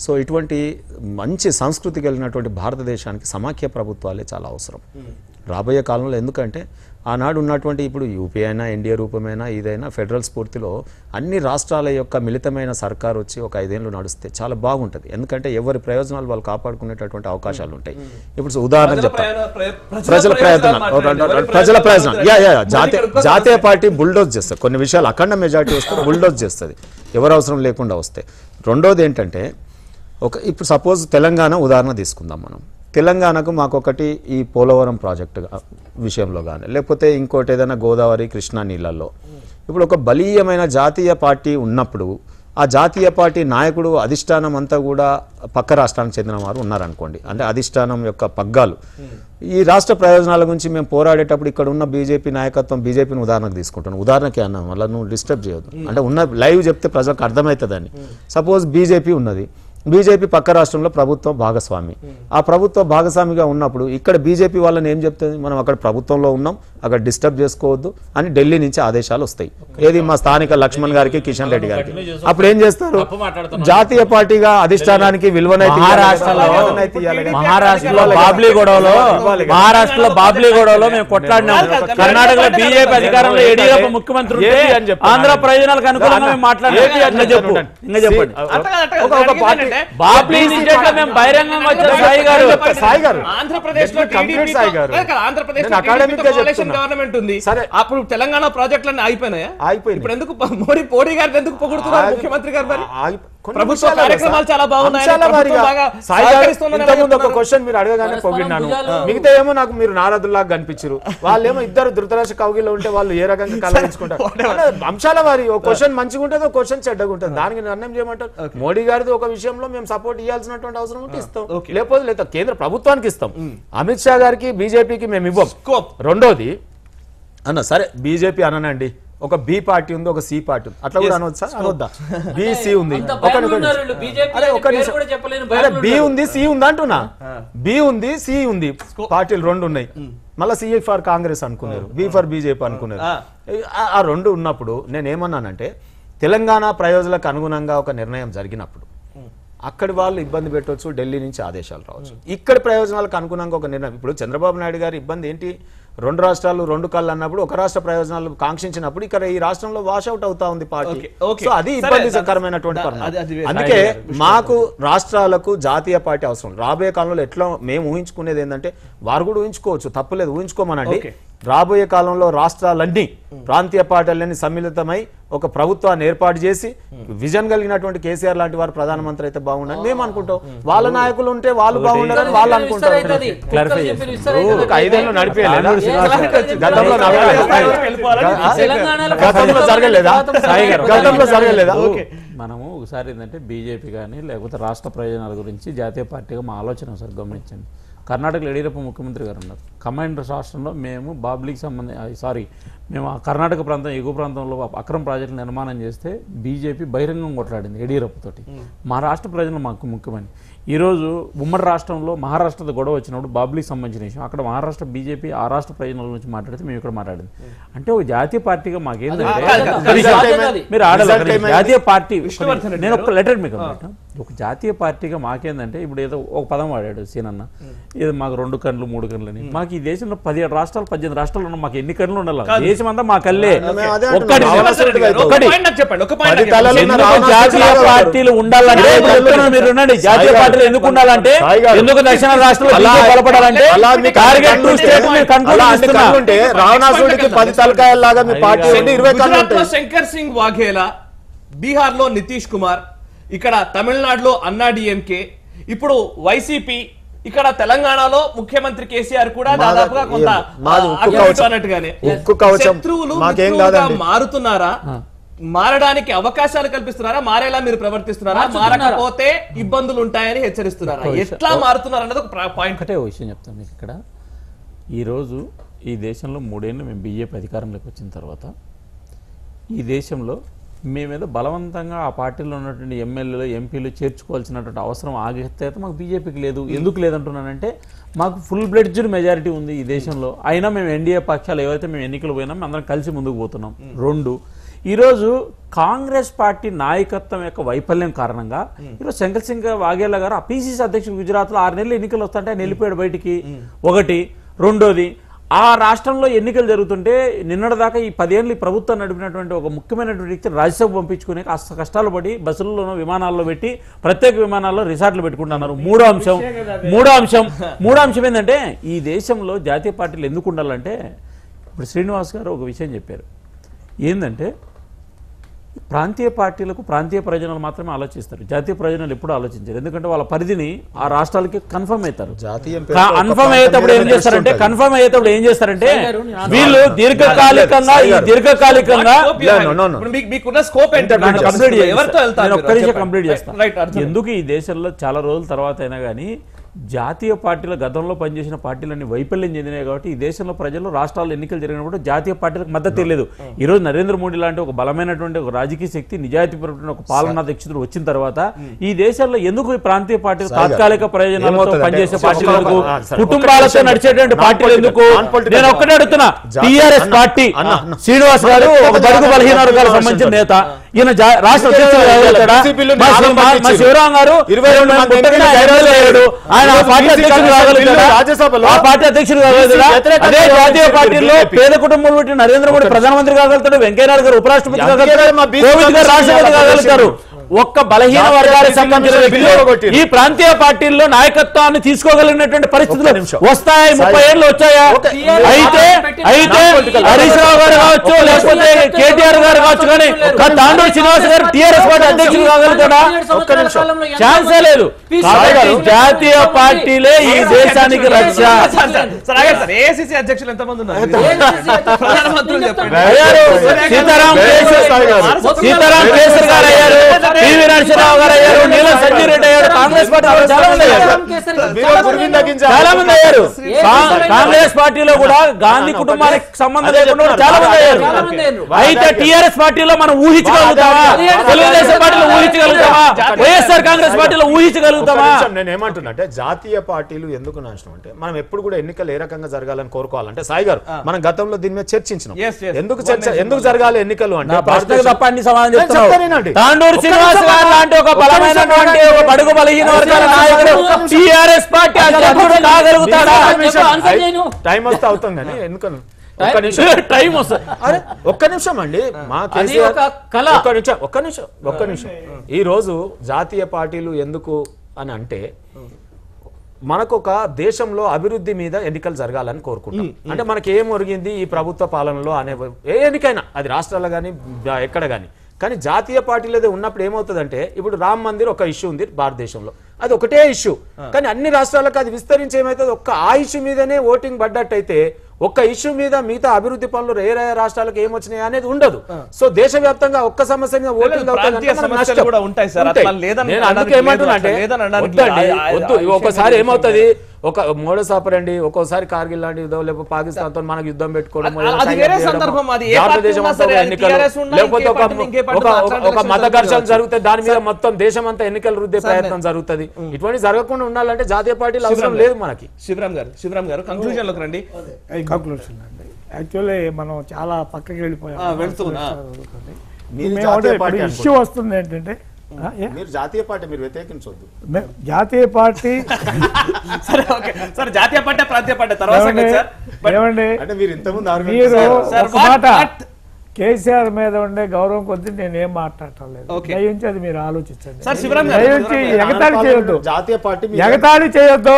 సో ఇటువంటి మంచి సంస్కృతి కలిగినటువంటి భారతదేశానికి సమాఖ్య ప్రభుత్వాలే చాలా అవసరం రాబోయే కాలంలో. ఎందుకంటే ఆనాడు ఉన్నటువంటి ఇప్పుడు యూపీ అయినా ఎన్డీఏ రూపమైనా ఇదైనా ఫెడరల్ స్ఫూర్తిలో అన్ని రాష్ట్రాల యొక్క మిళితమైన సర్కార్ వచ్చి ఒక 5 ఏళ్ళు నడిస్తే చాలా బాగుంటుంది. ఎందుకంటే ఎవరి ప్రయోజనాలు వాళ్ళు కాపాడుకునేటటువంటి అవకాశాలు ఉంటాయి. ఇప్పుడు ఉదాహరణకు చెప్తాను, ప్రజల ప్రయోజనం జాతీయ పార్టీ బుల్డోజ్ చేస్తారు. కొన్ని విషయాలు అఖండ మెజారిటీ వస్తే బుల్డోజ్ చేస్తుంది ఎవరు అవసరం లేకుండా వస్తే. రెండోది ఏంటంటే ఇప్పుడు సపోజ్ తెలంగాణ ఉదాహరణ తీసుకుందాం. మనం తెలంగాణకు మాకొకటి ఈ పోలవరం ప్రాజెక్టు విషయంలో కానీ లేకపోతే ఇంకోటి ఏదైనా గోదావరి కృష్ణా నీళ్ళల్లో ఇప్పుడు ఒక బలీయమైన జాతీయ పార్టీ ఉన్నప్పుడు ఆ జాతీయ పార్టీ నాయకుడు అధిష్టానం అంతా కూడా పక్క రాష్ట్రానికి చెందిన వారు ఉన్నారనుకోండి. అంటే అధిష్టానం యొక్క పగ్గాలు ఈ రాష్ట్ర ప్రయోజనాల గురించి మేము పోరాడేటప్పుడు ఇక్కడ ఉన్న బీజేపీ నాయకత్వం బీజేపీని ఉదాహరణకు తీసుకుంటాను. ఉదాహరణకి అన్నాం వల్ల నువ్వు డిస్టర్బ్ చేయొద్దు. అంటే ఉన్న లైవ్ చెప్తే ప్రజలకు అర్థమవుతుందని. సపోజ్ బీజేపీ ఉన్నది, బీజేపీ పక్క రాష్ట్రంలో ప్రభుత్వం భాగస్వామి. ఆ ప్రభుత్వ భాగస్వామిగా ఉన్నప్పుడు ఇక్కడ బీజేపీ వాళ్ళని ఏం చెప్తుంది, మనం అక్కడ ప్రభుత్వంలో ఉన్నాం అక్కడ డిస్టర్బ్ చేసుకోవద్దు అని ఢిల్లీ నుంచి ఆదేశాలు వస్తాయి. ఏది మా స్థానిక లక్ష్మణ్ గారికి కిషన్ రెడ్డి గారికి. అప్పుడు ఏం చేస్తారు, జాతీయ పార్టీగా అధిష్టానానికి విలువనైతే మహారాష్ట్రలో బాబ్లీ గొడవలో మేము కొట్లాడినాం. కర్ణాటకలో బీజేపీ అధికారంలో యడియూరప్ప ముఖ్యమంత్రి ఉంటే ఆంధ్ర ప్రయోజనాలకు అనుకూలంగా మేము మాట్లాడేది. చెప్పండి బాబ్లీ మేము బహిరంగంగా వచ్చారు. సాయి గారు ఆంధ్రప్రదేశ్ లో గవర్నమెంట్ ఉంది. అప్పుడు తెలంగాణ ప్రాజెక్టులన్నీ అయిపోయినాయా? ఇప్పుడు ఎందుకు మోడీ గారిని ఎందుకు పొగుడుతున్నారు ముఖ్యమంత్రి గారు? మరి ప్రభుత్వ కార్యక్రమాలు చాలా బాగున్నాయి, అంశాల వారీగా. బాగా సాయి గారు, సహకరిస్తుందని ఇంతకుముందు ఒక చెప్తున్నారు. క్వశ్చన్ మీరు అడగగానే పొగిడినాను, మిగతా ఏమో నాకు మీరు నారదుల్లాగా కనిపించారు, వాళ్ళేమో ఇద్దరు ధృతరాష్ట్ర కౌగిలో ఉంటే వాళ్ళు ఏ రకంగా కలరించుకుంటారు. అంశాల వారి ఒక క్వశ్చన్ మంచిగా ఉంటుంది, ఒక క్వశ్చన్ చెడ్డగా ఉంటుంది, దానికి నిర్ణయం చేయమంటారు. మోడీ గారిది ఒక విషయంలో మేము సపోర్ట్ ఇవ్వాల్సినటువంటి అవసరం ఉంటే ఇస్తాం, లేకపోతే లేదా కేంద్ర ప్రభుత్వానికి ఇస్తాం. అమిత్ షా గారికి బీజేపీకి మేము ఇవ్వం. రెండోది అన్న సరే బీజేపీ అననండి, ఒక బి పార్టీ ఉంది, ఒక సి పార్టీ ఉంది, అట్లా కూడా అనవచ్చా అనొద్దా? బీసీ ఉంది, బి ఉంది సి ఉంది అంటున్నా, బి ఉంది సి ఉంది, పార్టీలు రెండు ఉన్నాయి. మళ్ళీ సి ఫర్ కాంగ్రెస్ అనుకున్నారు, బి ఫర్ బీజేపీ అనుకున్నారు. ఆ రెండు ఉన్నప్పుడు నేనేమన్నానంటే తెలంగాణ ప్రయోజనాలకు అనుగుణంగా ఒక నిర్ణయం జరిగినప్పుడు అక్కడి వాళ్ళు ఇబ్బంది పెట్టవచ్చు, ఢిల్లీ నుంచి ఆదేశాలు రావచ్చు. ఇక్కడి ప్రయోజనాలకు అనుగుణంగా ఒక నిర్ణయం. ఇప్పుడు చంద్రబాబు నాయుడు గారి ఇబ్బంది ఏంటి, రెండు రాష్ట్రాలు రెండు కళ్ళు అన్నప్పుడు ఒక రాష్ట్ర ప్రయోజనాలు కాంక్షించినప్పుడు ఇక్కడ ఈ రాష్ట్రంలో వాష్ అవుట్ అవుతా ఉంది పార్టీ. సో అది ఇబ్బందికరమైనటువంటి పరిణామం. అందుకే మాకు రాష్ట్రాలకు జాతీయ పార్టీ అవసరం. రాబోయే కాలంలో ఎట్లా మేము ఊహించుకునేది ఏంటంటే, వారు కూడా ఊహించుకోవచ్చు, తప్పులేదు, ఊహించుకోమనండి. రాబోయే కాలంలో రాష్ట్రాలన్నీ ప్రాంతీయ పార్టీలన్నీ సమ్మిళితమై ఒక ప్రభుత్వాన్ని ఏర్పాటు చేసి విజన్ కలిగినటువంటి కేసీఆర్ లాంటి వారు ప్రధానమంత్రి అయితే బాగుండని మేము అనుకుంటాం. వాళ్ళ నాయకులు ఉంటే వాళ్ళు బాగుండాలని వాళ్ళు అనుకుంటారు. ఐదేళ్ళు నడిపేయలేదా, గతంలో జరగలేదా, గతంలో జరగలేదా? మనము ఒకసారి ఏంటంటే బీజేపీ కానీ లేకపోతే రాష్ట్ర ప్రయోజనాల గురించి జాతీయ పార్టీగా మా ఆలోచన ఒకసారి గమనించండి. కర్ణాటకలో యడియూరప్ప ముఖ్యమంత్రి గారు ఉన్నారు. కమాండ్ రాష్ట్రంలో మేము బాబ్లీకి మేము ఆ కర్ణాటక ప్రాంతం ఎగువ ప్రాంతంలో అక్రమ ప్రాజెక్టులు నిర్మాణం చేస్తే బీజేపీ బహిరంగం కొట్లాడింది యడియూరప్పతోటి. మా రాష్ట్ర ప్రజలు మాకు ముఖ్యమని. ఈరోజు ఉమ్మడి రాష్ట్రంలో మహారాష్ట్రతో గొడవ వచ్చినప్పుడు బాబ్లీకి సంబంధించిన విషయం అక్కడ మహారాష్ట్ర బీజేపీ ఆ రాష్ట్ర ప్రయోజనాల గురించి మాట్లాడితే మేము ఇక్కడ మాట్లాడింది. అంటే ఒక జాతీయ పార్టీగా మాకేంటంటే మీరు ఆడాలి జాతీయ పార్టీ. నేను ఒక లెటర్ మీకు ఒక జాతీయ పార్టీగా మాకేందంటే ఇప్పుడు ఏదో ఒక పదం వాడాడు సీనన్న, ఏదో మాకు 2 కళ్ళు 3 కళ్ళు అని. మాకు ఈ దేశంలో 17 రాష్ట్రాలు 18 రాష్ట్రాలు ఉన్న మాకు ఎన్ని కళ్ళు ఉండాలి? దేశం అంతా మా కళ్ళే. జాతీయ పార్టీలు ఉండాలంటే మీరు ఉండండి. జాతీయ పార్టీలు ఎందుకు ఉండాలంటే, ఎందుకు దక్షిణ రాష్ట్రాలు బలపడాలంటే రావణాసుడికి 10 తలకాయలాగా మీ పార్టీ ఉండి 20 కళ్ళు ఉంటాయి. శంకర్ సింగ్ వాఘేలా, బీహార్ లో నితీష్ కుమార్, ఇక్కడ తమిళనాడులో అన్నా డిఎంకే, ఇప్పుడు వైసీపీ, ఇక్కడ తెలంగాణలో ముఖ్యమంత్రి కేసీఆర్ కూడా దాదాపుగా కొంత అన్నట్టుగానే శత్రువులు మారుతున్నారా, మారడానికి అవకాశాలు కల్పిస్తున్నారా, మారేలా మీరు ప్రవర్తిస్తున్నారా, మారకపోతే ఇబ్బందులు ఉంటాయని హెచ్చరిస్తున్నారా, ఎట్లా మారుతున్నారు అన్నది ఒక పాయింట్. ఒకటే విషయం చెప్తాను మీకు. ఇక్కడ ఈరోజు ఈ దేశంలో 3 ఏళ్ళు మేము బీజేపీ అధికారంలోకి వచ్చిన తర్వాత ఈ దేశంలో మేమేదో బలవంతంగా ఆ పార్టీలో ఉన్నటువంటి ఎమ్మెల్యేలు ఎంపీలు చేర్చుకోవాల్సినటువంటి అవసరం ఆగితే మాకు బీజేపీకి లేదు. ఎందుకు లేదంటున్నానంటే మాకు ఫుల్ బ్లెడ్జ్డ్ మెజారిటీ ఉంది ఈ దేశంలో. అయినా మేము ఎన్డీఏ పక్షాలు ఎవరైతే మేము ఎన్నికలు పోయినాం అందరం కలిసి ముందుకు పోతున్నాం. 2, ఈరోజు కాంగ్రెస్ పార్టీ నాయకత్వం యొక్క వైఫల్యం కారణంగా ఈరోజు శంకర్ సింగ్ వాఘేలా గారు ఆ పీసీసీ అధ్యక్షుడు గుజరాత్లో 6 నెలలు ఎన్నికలు వస్తుంటే ఆయన వెళ్ళిపోయాడు బయటికి. ఒకటి. రెండోది, ఆ రాష్ట్రంలో ఎన్నికలు జరుగుతుంటే నిన్నటిదాకా ఈ 10 ఏళ్ళు ప్రభుత్వం నడిపినటువంటి ఒక ముఖ్యమైనటువంటి వ్యక్తి రాజ్యసభ పంపించుకునే కష్టాలు పడి బస్సుల్లోనో విమానాల్లో పెట్టి ప్రత్యేక విమానాల్లో రిసార్ట్లు పెట్టుకుంటున్నారు. మూడో అంశం ఏంటంటే ఈ దేశంలో జాతీయ పార్టీలు ఎందుకు ఉండాలంటే, ఇప్పుడు శ్రీనివాస్ గారు ఒక విషయం చెప్పారు. ఏంటంటే ప్రాంతీయ పార్టీలకు ప్రాంతీయ ప్రయోజనాలు మాత్రమే ఆలోచిస్తారు, జాతీయ ప్రయోజనాలు ఎప్పుడు ఆలోచించారు. ఎందుకంటే వాళ్ళ పరిధిని ఆ రాష్ట్రాలకి కన్ఫర్మ్ అవుతారు. కన్ఫర్మ్ అయ్యేటప్పుడు ఏం చేస్తారంటే వీళ్ళు దీర్ఘకాలికంగా కంప్లీట్ చేస్తారు. ఎందుకు ఈ దేశంలో చాలా రోజుల తర్వాత అయినా కానీ జాతీయ పార్టీల గతంలో పనిచేసిన పార్టీలన్నీ వైఫల్యం చెందినాయి కాబట్టి ఈ దేశంలో ప్రజలు రాష్ట్రాల్లో ఎన్నికలు జరిగినప్పుడు జాతీయ పార్టీలకు మద్దతు తెలియదు. ఈ రోజు నరేంద్ర మోడీ లాంటి ఒక బలమైనటువంటి ఒక రాజకీయ శక్తి, నిజాయితీపరమైన ఒక పాలనాధ్యక్షుడు వచ్చిన తర్వాత ఈ దేశంలో ఎందుకు ఈ ప్రాంతీయ పార్టీలు తాత్కాలిక ప్రయోజనాలతో పనిచేసే పార్టీలు ఎందుకు, కుటుంబాలతో నడిచేటువంటి పార్టీలు ఎందుకు? నేను ఒక్కటే అడుగుతున్నా, టీఆర్ఎస్ పార్టీ శ్రీనివాస్ గారు ఒక బడుగు బలహీన వర్గాలకు సంబంధించిన నేత, ఈయన రాష్ట్ర అధ్యక్షుడు శివరాం గారు ఆయన పార్టీ అధ్యక్షుడు కాగలుగుతాడా? అదే జాతీయ పార్టీలో పేద కుటుంబంలో పుట్టిన నరేంద్ర మోడీ ప్రధానమంత్రి కాగలుగుతాడు, వెంకయ్యనాయుడు గారు ఉపరాష్ట్రపతి కాగలుగుతారు, కోవింద్ గారు రాష్ట్రపతి కాగలుగుతారు. ఒక్క బలహీన వర్గాలకు సంబంధించిన వ్యక్తులు ఈ ప్రాంతీయ పార్టీల్లో నాయకత్వాన్ని తీసుకోగలిగినటువంటి పరిస్థితులు వస్తాయి. 30 ఏళ్ళు వచ్చాయా? అయితే హరీష్ రావు గారు కావచ్చు, లేకపోతే కేటీఆర్ గారు కావచ్చు, కానీ తాండూరు శ్రీనివాస్ గారు టీఆర్ఎస్ పార్టీ అధ్యక్షులు కాగలుగుతాడా? ఛాన్సే లేదు. కాబట్టి జాతీయ పార్టీలే ఈ దేశానికి రక్ష. ఏఐసిసి అధ్యక్షులు ఎంతమంది ఉన్నారు? సీతారాం కేసరి గారు అయ్యారు, పివి నరసింహరావు గారు అయ్యారు, నీలం సంజయ్ రెడ్డి అయ్యారు. కాంగ్రెస్ పార్టీ చాలా మంది అయ్యారు. కాంగ్రెస్ పార్టీలో కూడా గాంధీ కుటుంబానికి సంబంధం లేకుండా చాలా మంది అయ్యారు. అయితే టీఆర్ఎస్ పార్టీలో మనం ఊహించగలుగుతామా? తెలుగుదేశం పార్టీలో ఊహించగలుగుతామా? వైఎస్ఆర్ కాంగ్రెస్ పార్టీలో ఊహించగలుగుతామా? నేను ఏమంటున్నా అంటే జాతీయ పార్టీలు ఎందుకు నాశనం అంటే మనం ఎప్పుడు కూడా ఎన్నికలు ఏ రకంగా జరగాలని కోరుకోవాలంటే సాయి గారు మనం గతంలో దీని మీద చర్చించినాం. ఎందుకు జరగాలి ఎన్నికలు అంటే ప్రశ్నకు తప్ప అన్ని సమాధానం చెప్తున్నారు. తాండూరు శ్రీనివాస్ గారు లాంటి ఒక బలమైనటువంటి ఒక బడుగు బలహీన వర్గాల నాయకుడు టీఆర్ఎస్ పార్టీ అధ్యక్షుడు కాగలుగుతాడా? టైం వస్తే అవుతాం కానీ ఎన్నికలు టైం వస్తుంది. ఒక్క నిమిషం అండి, మా ఒక్క నిమిషం. ఈ రోజు జాతీయ పార్టీలు ఎందుకు అని అంటే మనకు ఒక దేశంలో అభివృద్ధి మీద ఎన్నికలు జరగాలని కోరుకుంటాం. అంటే మనకి ఏం ఒరిగింది ఈ ప్రభుత్వ పాలనలో అనే ఏ ఎన్నికైనా అది రాష్ట్రాల్లో కానీ ఎక్కడ కానీ. కానీ జాతీయ పార్టీలు ఏదో ఉన్నప్పుడు ఏమవుతుందంటే ఇప్పుడు రామ్ మందిర్ ఒక ఇష్యూ ఉంది భారతదేశంలో, అది ఒకటే ఇష్యూ. కానీ అన్ని రాష్ట్రాలకు అది విస్తరించి ఏమవుతుంది, ఆ ఇష్యూ మీదనే ఓటింగ్ పడ్డట్టయితే ఒక్క ఇష్యూ మీద మిగతా అభివృద్ధి పనులు ఏ రాష్ట్రాలకు ఏమొచ్చినాయి అనేది ఉండదు. సో దేశవ్యాప్తంగా ఒక్క సమస్య మీద ఓటింగ్ ఒకసారి ఏమవుతుంది, ఒక మోడస్ ఆపరండి ఒక్కోసారి కార్గిల్ లాంటి యుద్ధం లేకపోతే పాకిస్తాన్ తో మనకు యుద్ధం పెట్టుకోవడం, లేకపోతే ఒక మత ఘర్షణ జరిగితే దాని మీద మొత్తం దేశం అంతా ఎన్నికలు రుద్దే ప్రయత్నం జరుగుతుంది. ఇటువంటి జరగకుండా ఉండాలంటే జాతీయ పార్టీలు అవసరం లేదు మనకి. శివరామ్ గారు కంక్లూజన్ లోకి రండి. కంక్లూషన్ అండి, యాక్చువల్లీ మనం చాలా పక్కకి వెళ్ళిపోయాం. ఇష్యూ వస్తుంది ఏంటంటే మీరు జాతీయ పార్టీ మీరు వ్యతిరేకించొద్దు. జాతీయ పార్టీ జాతీయ పార్టీ ప్రాంతీయ పార్టీ తర్వాత ఏమండి అంటే మీరు ఇంతకుముందు మీరు ఒక మాట కేసీఆర్ మీద ఉండే గౌరవం కొద్ది నేనేం మాట్లాడటం లేదు. దయించి అది మీరు ఆలోచించండి. దయించి ఎగతాళి చేయొద్దు, ఎగతాళి చేయొద్దు.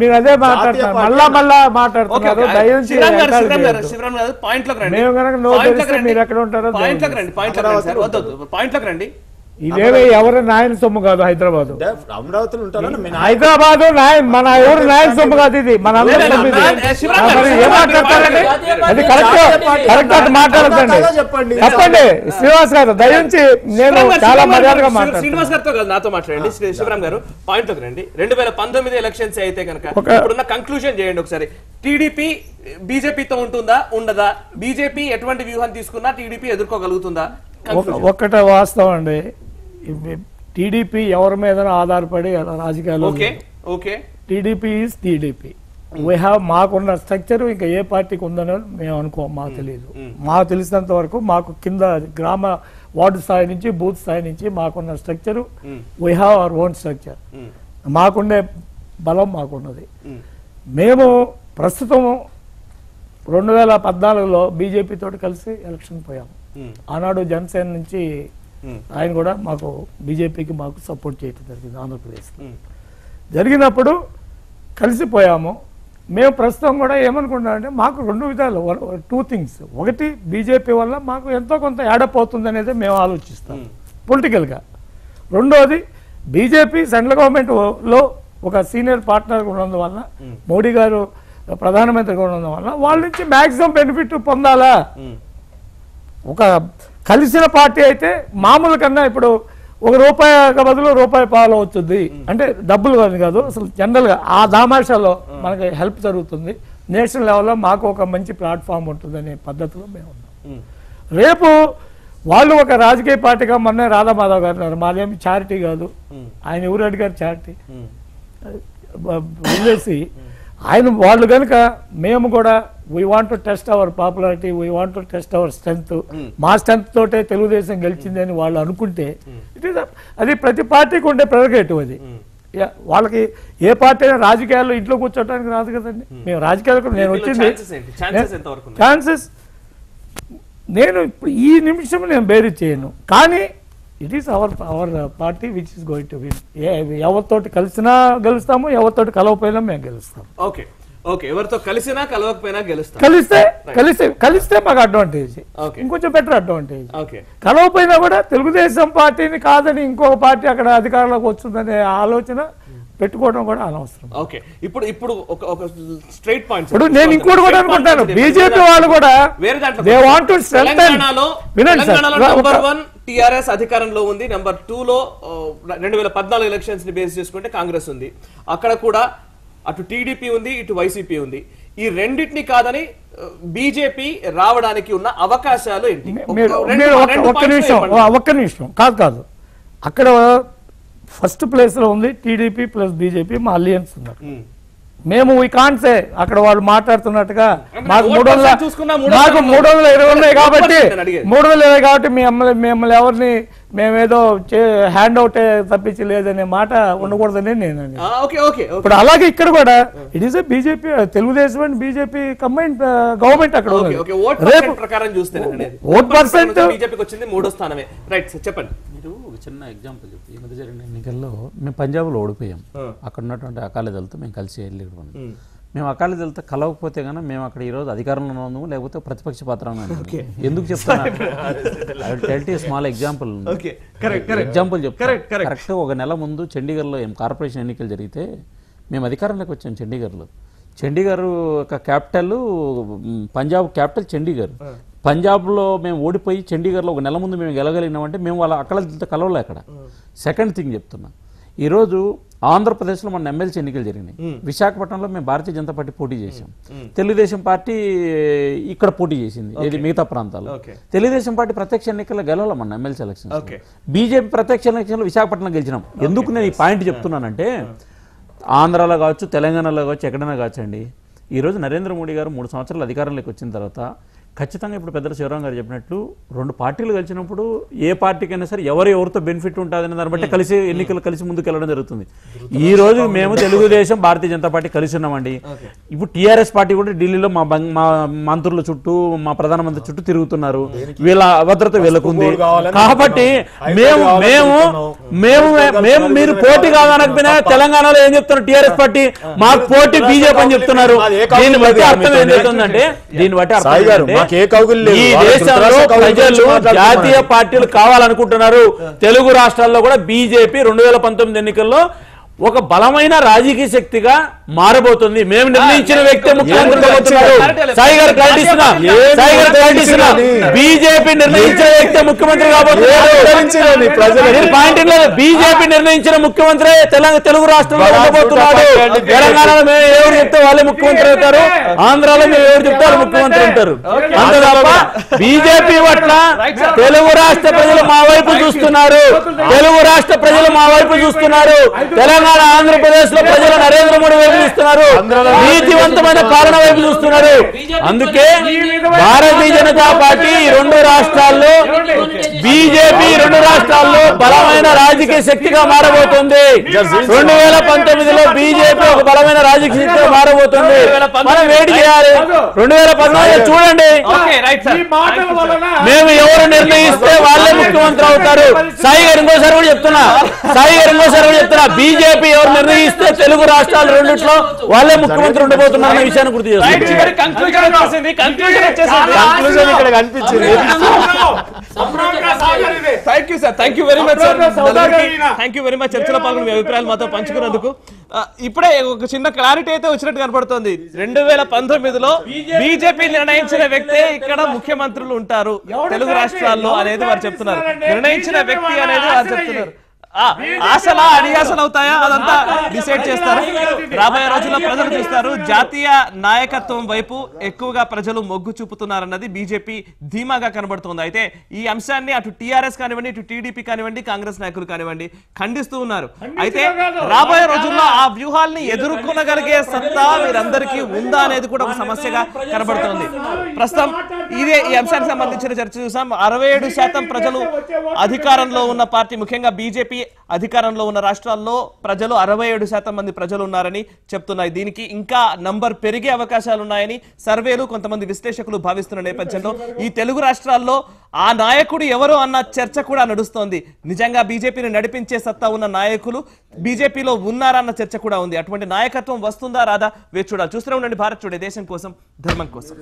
మీరు అదే మాట్లాడుతున్నారు, మళ్ళా మాట్లాడుతున్నారు. దయించి మేము కనుక నో తెలిస్తే మీరు ఎక్కడ ఉంటారో. ఇదేమి ఎవరు నాయన సొమ్ము కాదు, హైదరాబాద్ అమరావతిలో ఉంటారు. హైదరాబాద్ మన ఎవరు నాయన సొమ్ము కాదు, ఇది మన అందరి సొమ్ము. ఏం మాట్లాడతారండి? అది కరెక్ట్ అది మాట్లాడద్దండి. చెప్పండి శ్రీనివాస్ గారు, దయించి నేను చాలా మర్యాదగా మాట్లాడతాను. శ్రీనివాస్ గారితో కాదు, నాతో మాట్లాడండి. శివరామ్ గారు పాయింట్ లోకి రండి. 2019 ఎలక్షన్స్ అయితే కనుక ఇప్పుడున్న కంక్లూజన్ చేయండి ఒకసారి. టీడీపీ బీజేపీతో ఉంటుందా ఉండదా? బీజేపీ ఎటువంటి వ్యూహం తీసుకున్నా టీడీపీ ఎదుర్కోగలుగుతుందా? ఒక్కటే వాస్తవం అండి, టీడీపీ ఎవరి మీద ఆధారపడి రాజకీయాలు. TDP is TDP. We have మాకున్న స్ట్రక్చర్ ఇంకా ఏ పార్టీకి ఉందని మేము అనుకోం, మాకు తెలియదు. మాకు తెలిసినంత వరకు మాకు కింద గ్రామ వార్డు స్థాయి నుంచి బూత్ స్థాయి నుంచి మాకున్న structure, we have our own structure. మాకుండే బలం మాకున్నది. మేము ప్రస్తుతం 2014లో బీజేపీ తోటి కలిసి ఎలక్షన్ పోయాము. ఆనాడు జనసేన నుంచి ఆయన కూడా మాకు బీజేపీకి మాకు సపోర్ట్ చేయడం జరిగింది. ఆంధ్రప్రదేశ్ జరిగినప్పుడు కలిసిపోయాము. మేము ప్రస్తుతం కూడా ఏమనుకుంటామంటే మాకు 2 విధాలు, 2 థింగ్స్. ఒకటి బీజేపీ వల్ల మాకు ఎంతో కొంత యాడప్ అవుతుంది అనేది మేము ఆలోచిస్తాం పొలిటికల్గా. రెండోది బీజేపీ సెంట్రల్ గవర్నమెంట్లో ఒక సీనియర్ పార్ట్నర్ ఉన్నందువల్ల, మోడీ గారు ప్రధానమంత్రిగా ఉన్నందువల్ల వాళ్ళ నుంచి మ్యాక్సిమం బెనిఫిట్ పొందాలా. ఒక కలిసిన పార్టీ అయితే మామూలు కన్నా ఇప్పుడు ₹1 బదులు ₹1.5 అవుతుంది అంటే డబ్బులు కాదు, అసలు జనరల్గా ఆ దామాషాలో మనకి హెల్ప్ జరుగుతుంది. నేషనల్ లెవెల్లో మాకు ఒక మంచి ప్లాట్ఫామ్ ఉంటుందనే పద్ధతిలో మేము ఉన్నాం. రేపు వాళ్ళు ఒక రాజకీయ పార్టీగా మొన్నే రాధామాధవ్ గారు అన్నారు, మాదేమి చారిటీ కాదు, ఆయన ఎవరు అడిగారు చారిటీ వదిలేసి ఆయన వాళ్ళు కనుక మేము కూడా we want to test our popularity, we want to test our strength, మా స్ట్రెంగ్త్ తోటే తెలుగుదేశం గెలిచింది అని వాళ్ళు అనుకుంటే ఇట్ ఈస్ అది ప్రతి పార్టీకి ఉండే ప్రెరగేటివ్. అది వాళ్ళకి ఏ పార్టీ అయినా రాజకీయాల్లో ఇంట్లో కూర్చోడానికి రాదు కదండి. మేము రాజకీయాలకు నేను వచ్చింది ఛాన్సెస్ నేను ఈ నిమిషం నేను బేరీ చేయను. కానీ it is our party which is going to win. ఎవరితోటి కలిసినా గెలుస్తాము, ఎవరితోటి కలవపోయినా మేము గెలుస్తాము. ఓకే ఓకే, ఎవరితో కలిసినా కలవకపోయినా గెలుస్తాం. కలిస్తే మాకు అడ్వాంటేజ్, Okay. ఇంకొంచెం బెటర్ అడ్వాంటేజ్. ఓకే కలవపోయినా కూడా తెలుగుదేశం పార్టీని కాదని ఇంకొక పార్టీ అక్కడ అధికారంలోకి వస్తుందనే ఆలోచన పెట్టుకోవడం కూడా అనవసరం. ఓకే, ఇప్పుడు ఒక స్ట్రైట్ పాయింట్. ఇప్పుడు నేను ఇంకోటి కూడా అనుకుంటాను, బీజేపీ వాళ్ళు కూడా వేరే దాంట్లో they want to strengthen. వినండి సార్, నంబర్ 1 టిఆర్ఎస్ అధికారంలో ఉంది, నంబర్ 2 లో 2014 ఎలక్షన్స్ ని బేస్ చేసుకుంటే కాంగ్రెస్ ఉంది. అక్కడ కూడా అటు టీడీపీ ఉంది, ఇటు వైసీపీ ఉంది. ఈ రెండింటిని కాదని బీజేపీ రావడానికి ఉన్న అవకాశాలు ఏంటి? ఒక్క నిమిషం కాదు అక్కడ ఫస్ట్ ప్లేస్ లో ఉంది టీడీపీ ప్లస్ బీజేపీ, మా అలియన్స్ ఉన్నారు. మేము వీ కాంట్ సే అక్కడ వాళ్ళు మాట్లాడుతున్నట్టుగా మాకు 320 ఉన్నాయి కాబట్టి 320 కాబట్టి మిమ్మల్ని ఎవరిని మేమేదో హ్యాండ్ అవుట్ తప్పించి లేదనే మాట ఉండకూడదని నేను. ఇప్పుడు అలాగే ఇక్కడ కూడా it is BJP, Telugu Desam and BJP combined government అక్కడ ఉంది. రేపు ప్రకారం చూస్తే ఓట్ పర్సెంట్ బీజేపీకి వచ్చింది 3వ స్థానమే. రైట్ సార్, చెప్పండి. మీరు ఒక చిన్న ఎగ్జాంపుల్ చెప్పి, ఈ మధ్య జరిగిన ఎన్నికల్లో మేము పంజాబ్లో ఓడిపోయాం. అక్కడ ఉన్నటువంటి అకాలీదళతో మేము కలిసి వెళ్ళి మేము అకాలీదళతో కలవకపోతే కనుక మేము అక్కడ ఈరోజు అధికారంలో ఉన్నాము, లేకపోతే ప్రతిపక్ష పాత్రలో ఎందుకు చెప్తాను? Small example correct. ఒక నెల ముందు చండీగఢ్లో కార్పొరేషన్ ఎన్నికలు జరిగితే మేము అధికారంలోకి వచ్చాం. చండీగఢ్ యొక్క క్యాపిటల్, పంజాబ్ క్యాపిటల్ చండీగఢ్. పంజాబ్లో మేము ఓడిపోయి చండీగఢ్లో ఒక నెల ముందు మేము గెలగలిగినామంటే మేము వాళ్ళ అక్కడ కలవలే. అక్కడ సెకండ్ థింగ్ చెప్తున్నా, ఈరోజు ఆంధ్రప్రదేశ్లో మన ఎమ్మెల్సీ ఎన్నికలు జరిగినాయి. విశాఖపట్నంలో మేము భారతీయ జనతా పార్టీ పోటీ చేసాం, తెలుగుదేశం పార్టీ ఇక్కడ పోటీ చేసింది, ఇది మిగతా ప్రాంతాల్లో. తెలుగుదేశం పార్టీ ప్రత్యక్ష ఎన్నికల్లో గెలవాలి మన ఎమ్మెల్సీ ఎలక్షన్. బీజేపీ ప్రత్యక్ష ఎన్నికల్లో విశాఖపట్నం గెలిచినాం. ఎందుకు నేను ఈ పాయింట్ చెప్తున్నానంటే, ఆంధ్రాలో కావచ్చు, తెలంగాణలో కావచ్చు, ఎక్కడైనా కావచ్చండి, ఈరోజు నరేంద్ర మోడీ గారు 3 సంవత్సరాలు అధికారంలోకి వచ్చిన తర్వాత ఖచ్చితంగా ఇప్పుడు పెద్దల శివరాం గారు చెప్పినట్లు 2 పార్టీలు కలిసినప్పుడు ఏ పార్టీకైనా సరే ఎవరితో బెనిఫిట్ ఉంటుందని దాన్ని బట్టి కలిసి ఎన్నికలు కలిసి ముందుకు వెళ్ళడం జరుగుతుంది. ఈ రోజు మేము తెలుగుదేశం, భారతీయ జనతా పార్టీ కలిసి ఉన్నామండి. ఇప్పుడు టీఆర్ఎస్ పార్టీ కూడా ఢిల్లీలో మా మంత్రుల చుట్టూ, మా ప్రధానమంత్రి చుట్టూ తిరుగుతున్నారు. వీళ్ళ అభద్రత వీళ్ళకుంది కాబట్టి మేము మీరు పోటీ కాదనకపోయినా తెలంగాణలో ఏం చెప్తున్నారు టీఆర్ఎస్ పార్టీ, మాకు పోటీ బీజేపీ అని చెప్తున్నారు. దీన్ని బట్టి అర్థం ఏం జరుగుతుందంటే, ఈ దేశంలో ప్రజలు జాతీయ పార్టీలు కావాలనుకుంటున్నారు. తెలుగు రాష్ట్రాల్లో కూడా బీజేపీ 2019 ఎన్నికల్లో ఒక బలమైన రాజకీయ శక్తిగా మారబోతుంది. మేము నిర్ణయించిన వ్యక్తి ముఖ్యమంత్రి కాబోతున్నారు. సాయి గారు క్లారిటీస్తున్నా, బీజేపీ నిర్ణయించిన వ్యక్తి ముఖ్యమంత్రి కాబోతున్నారు. బీజేపీ నిర్ణయించిన ముఖ్యమంత్రి తెలుగు రాష్ట్రంలో ఉండబోతున్నాడు. తెలంగాణలో మేము ఎవరు చెప్తే వాళ్ళే ముఖ్యమంత్రి అవుతారు, ఆంధ్రాలో మేము ఎవరు చెప్తే వాళ్ళు ముఖ్యమంత్రి ఉంటారు. అంతే తప్ప బీజేపీ పట్ల తెలుగు రాష్ట్ర ప్రజలు మా వైపు చూస్తున్నారు. తెలుగు రాష్ట్ర ప్రజలు మా వైపు చూస్తున్నారు. తెలంగాణ, ఆంధ్రప్రదేశ్ లో ప్రజలు నరేంద్ర మోడీ వైపు చూస్తున్నారు, నీతివంతమైన పాలన వైపు చూస్తున్నారు. అందుకే భారతీయ జనతా పార్టీ 2 రాష్ట్రాల్లో, బీజేపీ 2 రాష్ట్రాల్లో బలమైన రాజకీయ శక్తిగా మారబోతుంది. 2019లో బీజేపీ ఒక బలమైన రాజకీయ శక్తిగా మారబోతుంది. మనం వేడి చేయాలి. 2014 చూడండి, మేము ఎవరు నిర్ణయిస్తే వాళ్ళే ముఖ్యమంత్రి అవుతారు. సాయి గారు ఇంకోసారి కూడా చెప్తున్నా, బీజేపీ ఎవరు నిర్ణయిస్తే తెలుగు రాష్ట్రాలు 2లో వాళ్ళే ముఖ్యమంత్రి ఉండబోతున్నారన్న విషయాన్ని గుర్తు చేస్తున్నారు. చర్చలో పాల్గొని మీ అభిప్రాయాలు మాతో పంచుకున్నందుకు. ఇప్పుడే ఒక చిన్న క్లారిటీ అయితే వచ్చినట్టు కనపడుతోంది. 2019లో బీజేపీ నిర్ణయించిన వ్యక్తే ఇక్కడ ముఖ్యమంత్రులు ఉంటారు తెలుగు రాష్ట్రాల్లో అనేది వారు చెప్తున్నారు. నిర్ణయించిన వ్యక్తి అనేది వారు చెప్తున్నారు. ఆశలా అడియాసలు అవుతాయా అదంతా డిసైడ్ చేస్తారు. రాబోయే రోజుల్లో ప్రజలు చూస్తారు. జాతీయ నాయకత్వం వైపు ఎక్కువగా ప్రజలు మొగ్గు చూపుతున్నారన్నది బీజేపీ ధీమాగా కనబడుతోంది. అయితే ఈ అంశాన్ని అటు టీఆర్ఎస్ కానివ్వండి, ఇటు టీడీపీ కానివ్వండి, కాంగ్రెస్ నాయకులు కానివ్వండి ఖండిస్తూ ఉన్నారు. అయితే రాబోయే రోజుల్లో ఆ వ్యూహాల్ని ఎదుర్కొనగలిగే సత్తా వీరందరికీ ఉందా అనేది కూడా ఒక సమస్యగా కనబడుతోంది. ప్రస్తుతం ఇదే ఈ అంశానికి సంబంధించిన చర్చ చూసాం. 67% ప్రజలు అధికారంలో ఉన్న పార్టీ ముఖ్యంగా బీజేపీ అధికారంలో ఉన్న రాష్ట్రాల్లో ప్రజలు 67% మంది ప్రజలు ఉన్నారని చెప్తున్నాయి. దీనికి ఇంకా నంబర్ పెరిగే అవకాశాలు ఉన్నాయని సర్వేలు కొంతమంది విశ్లేషకులు భావిస్తున్న నేపథ్యంలో ఈ తెలుగు రాష్ట్రాల్లో ఆ నాయకుడు ఎవరు అన్న చర్చ కూడా నడుస్తోంది. నిజంగా బీజేపీని నడిపించే సత్తా ఉన్న నాయకులు బీజేపీలో ఉన్నారన్న చర్చ కూడా ఉంది. అటువంటి నాయకత్వం వస్తుందా రాదా వేచి చూడాలి. చూస్తూనే ఉండండి భారత్ టుడే, దేశం కోసం ధర్మం కోసం.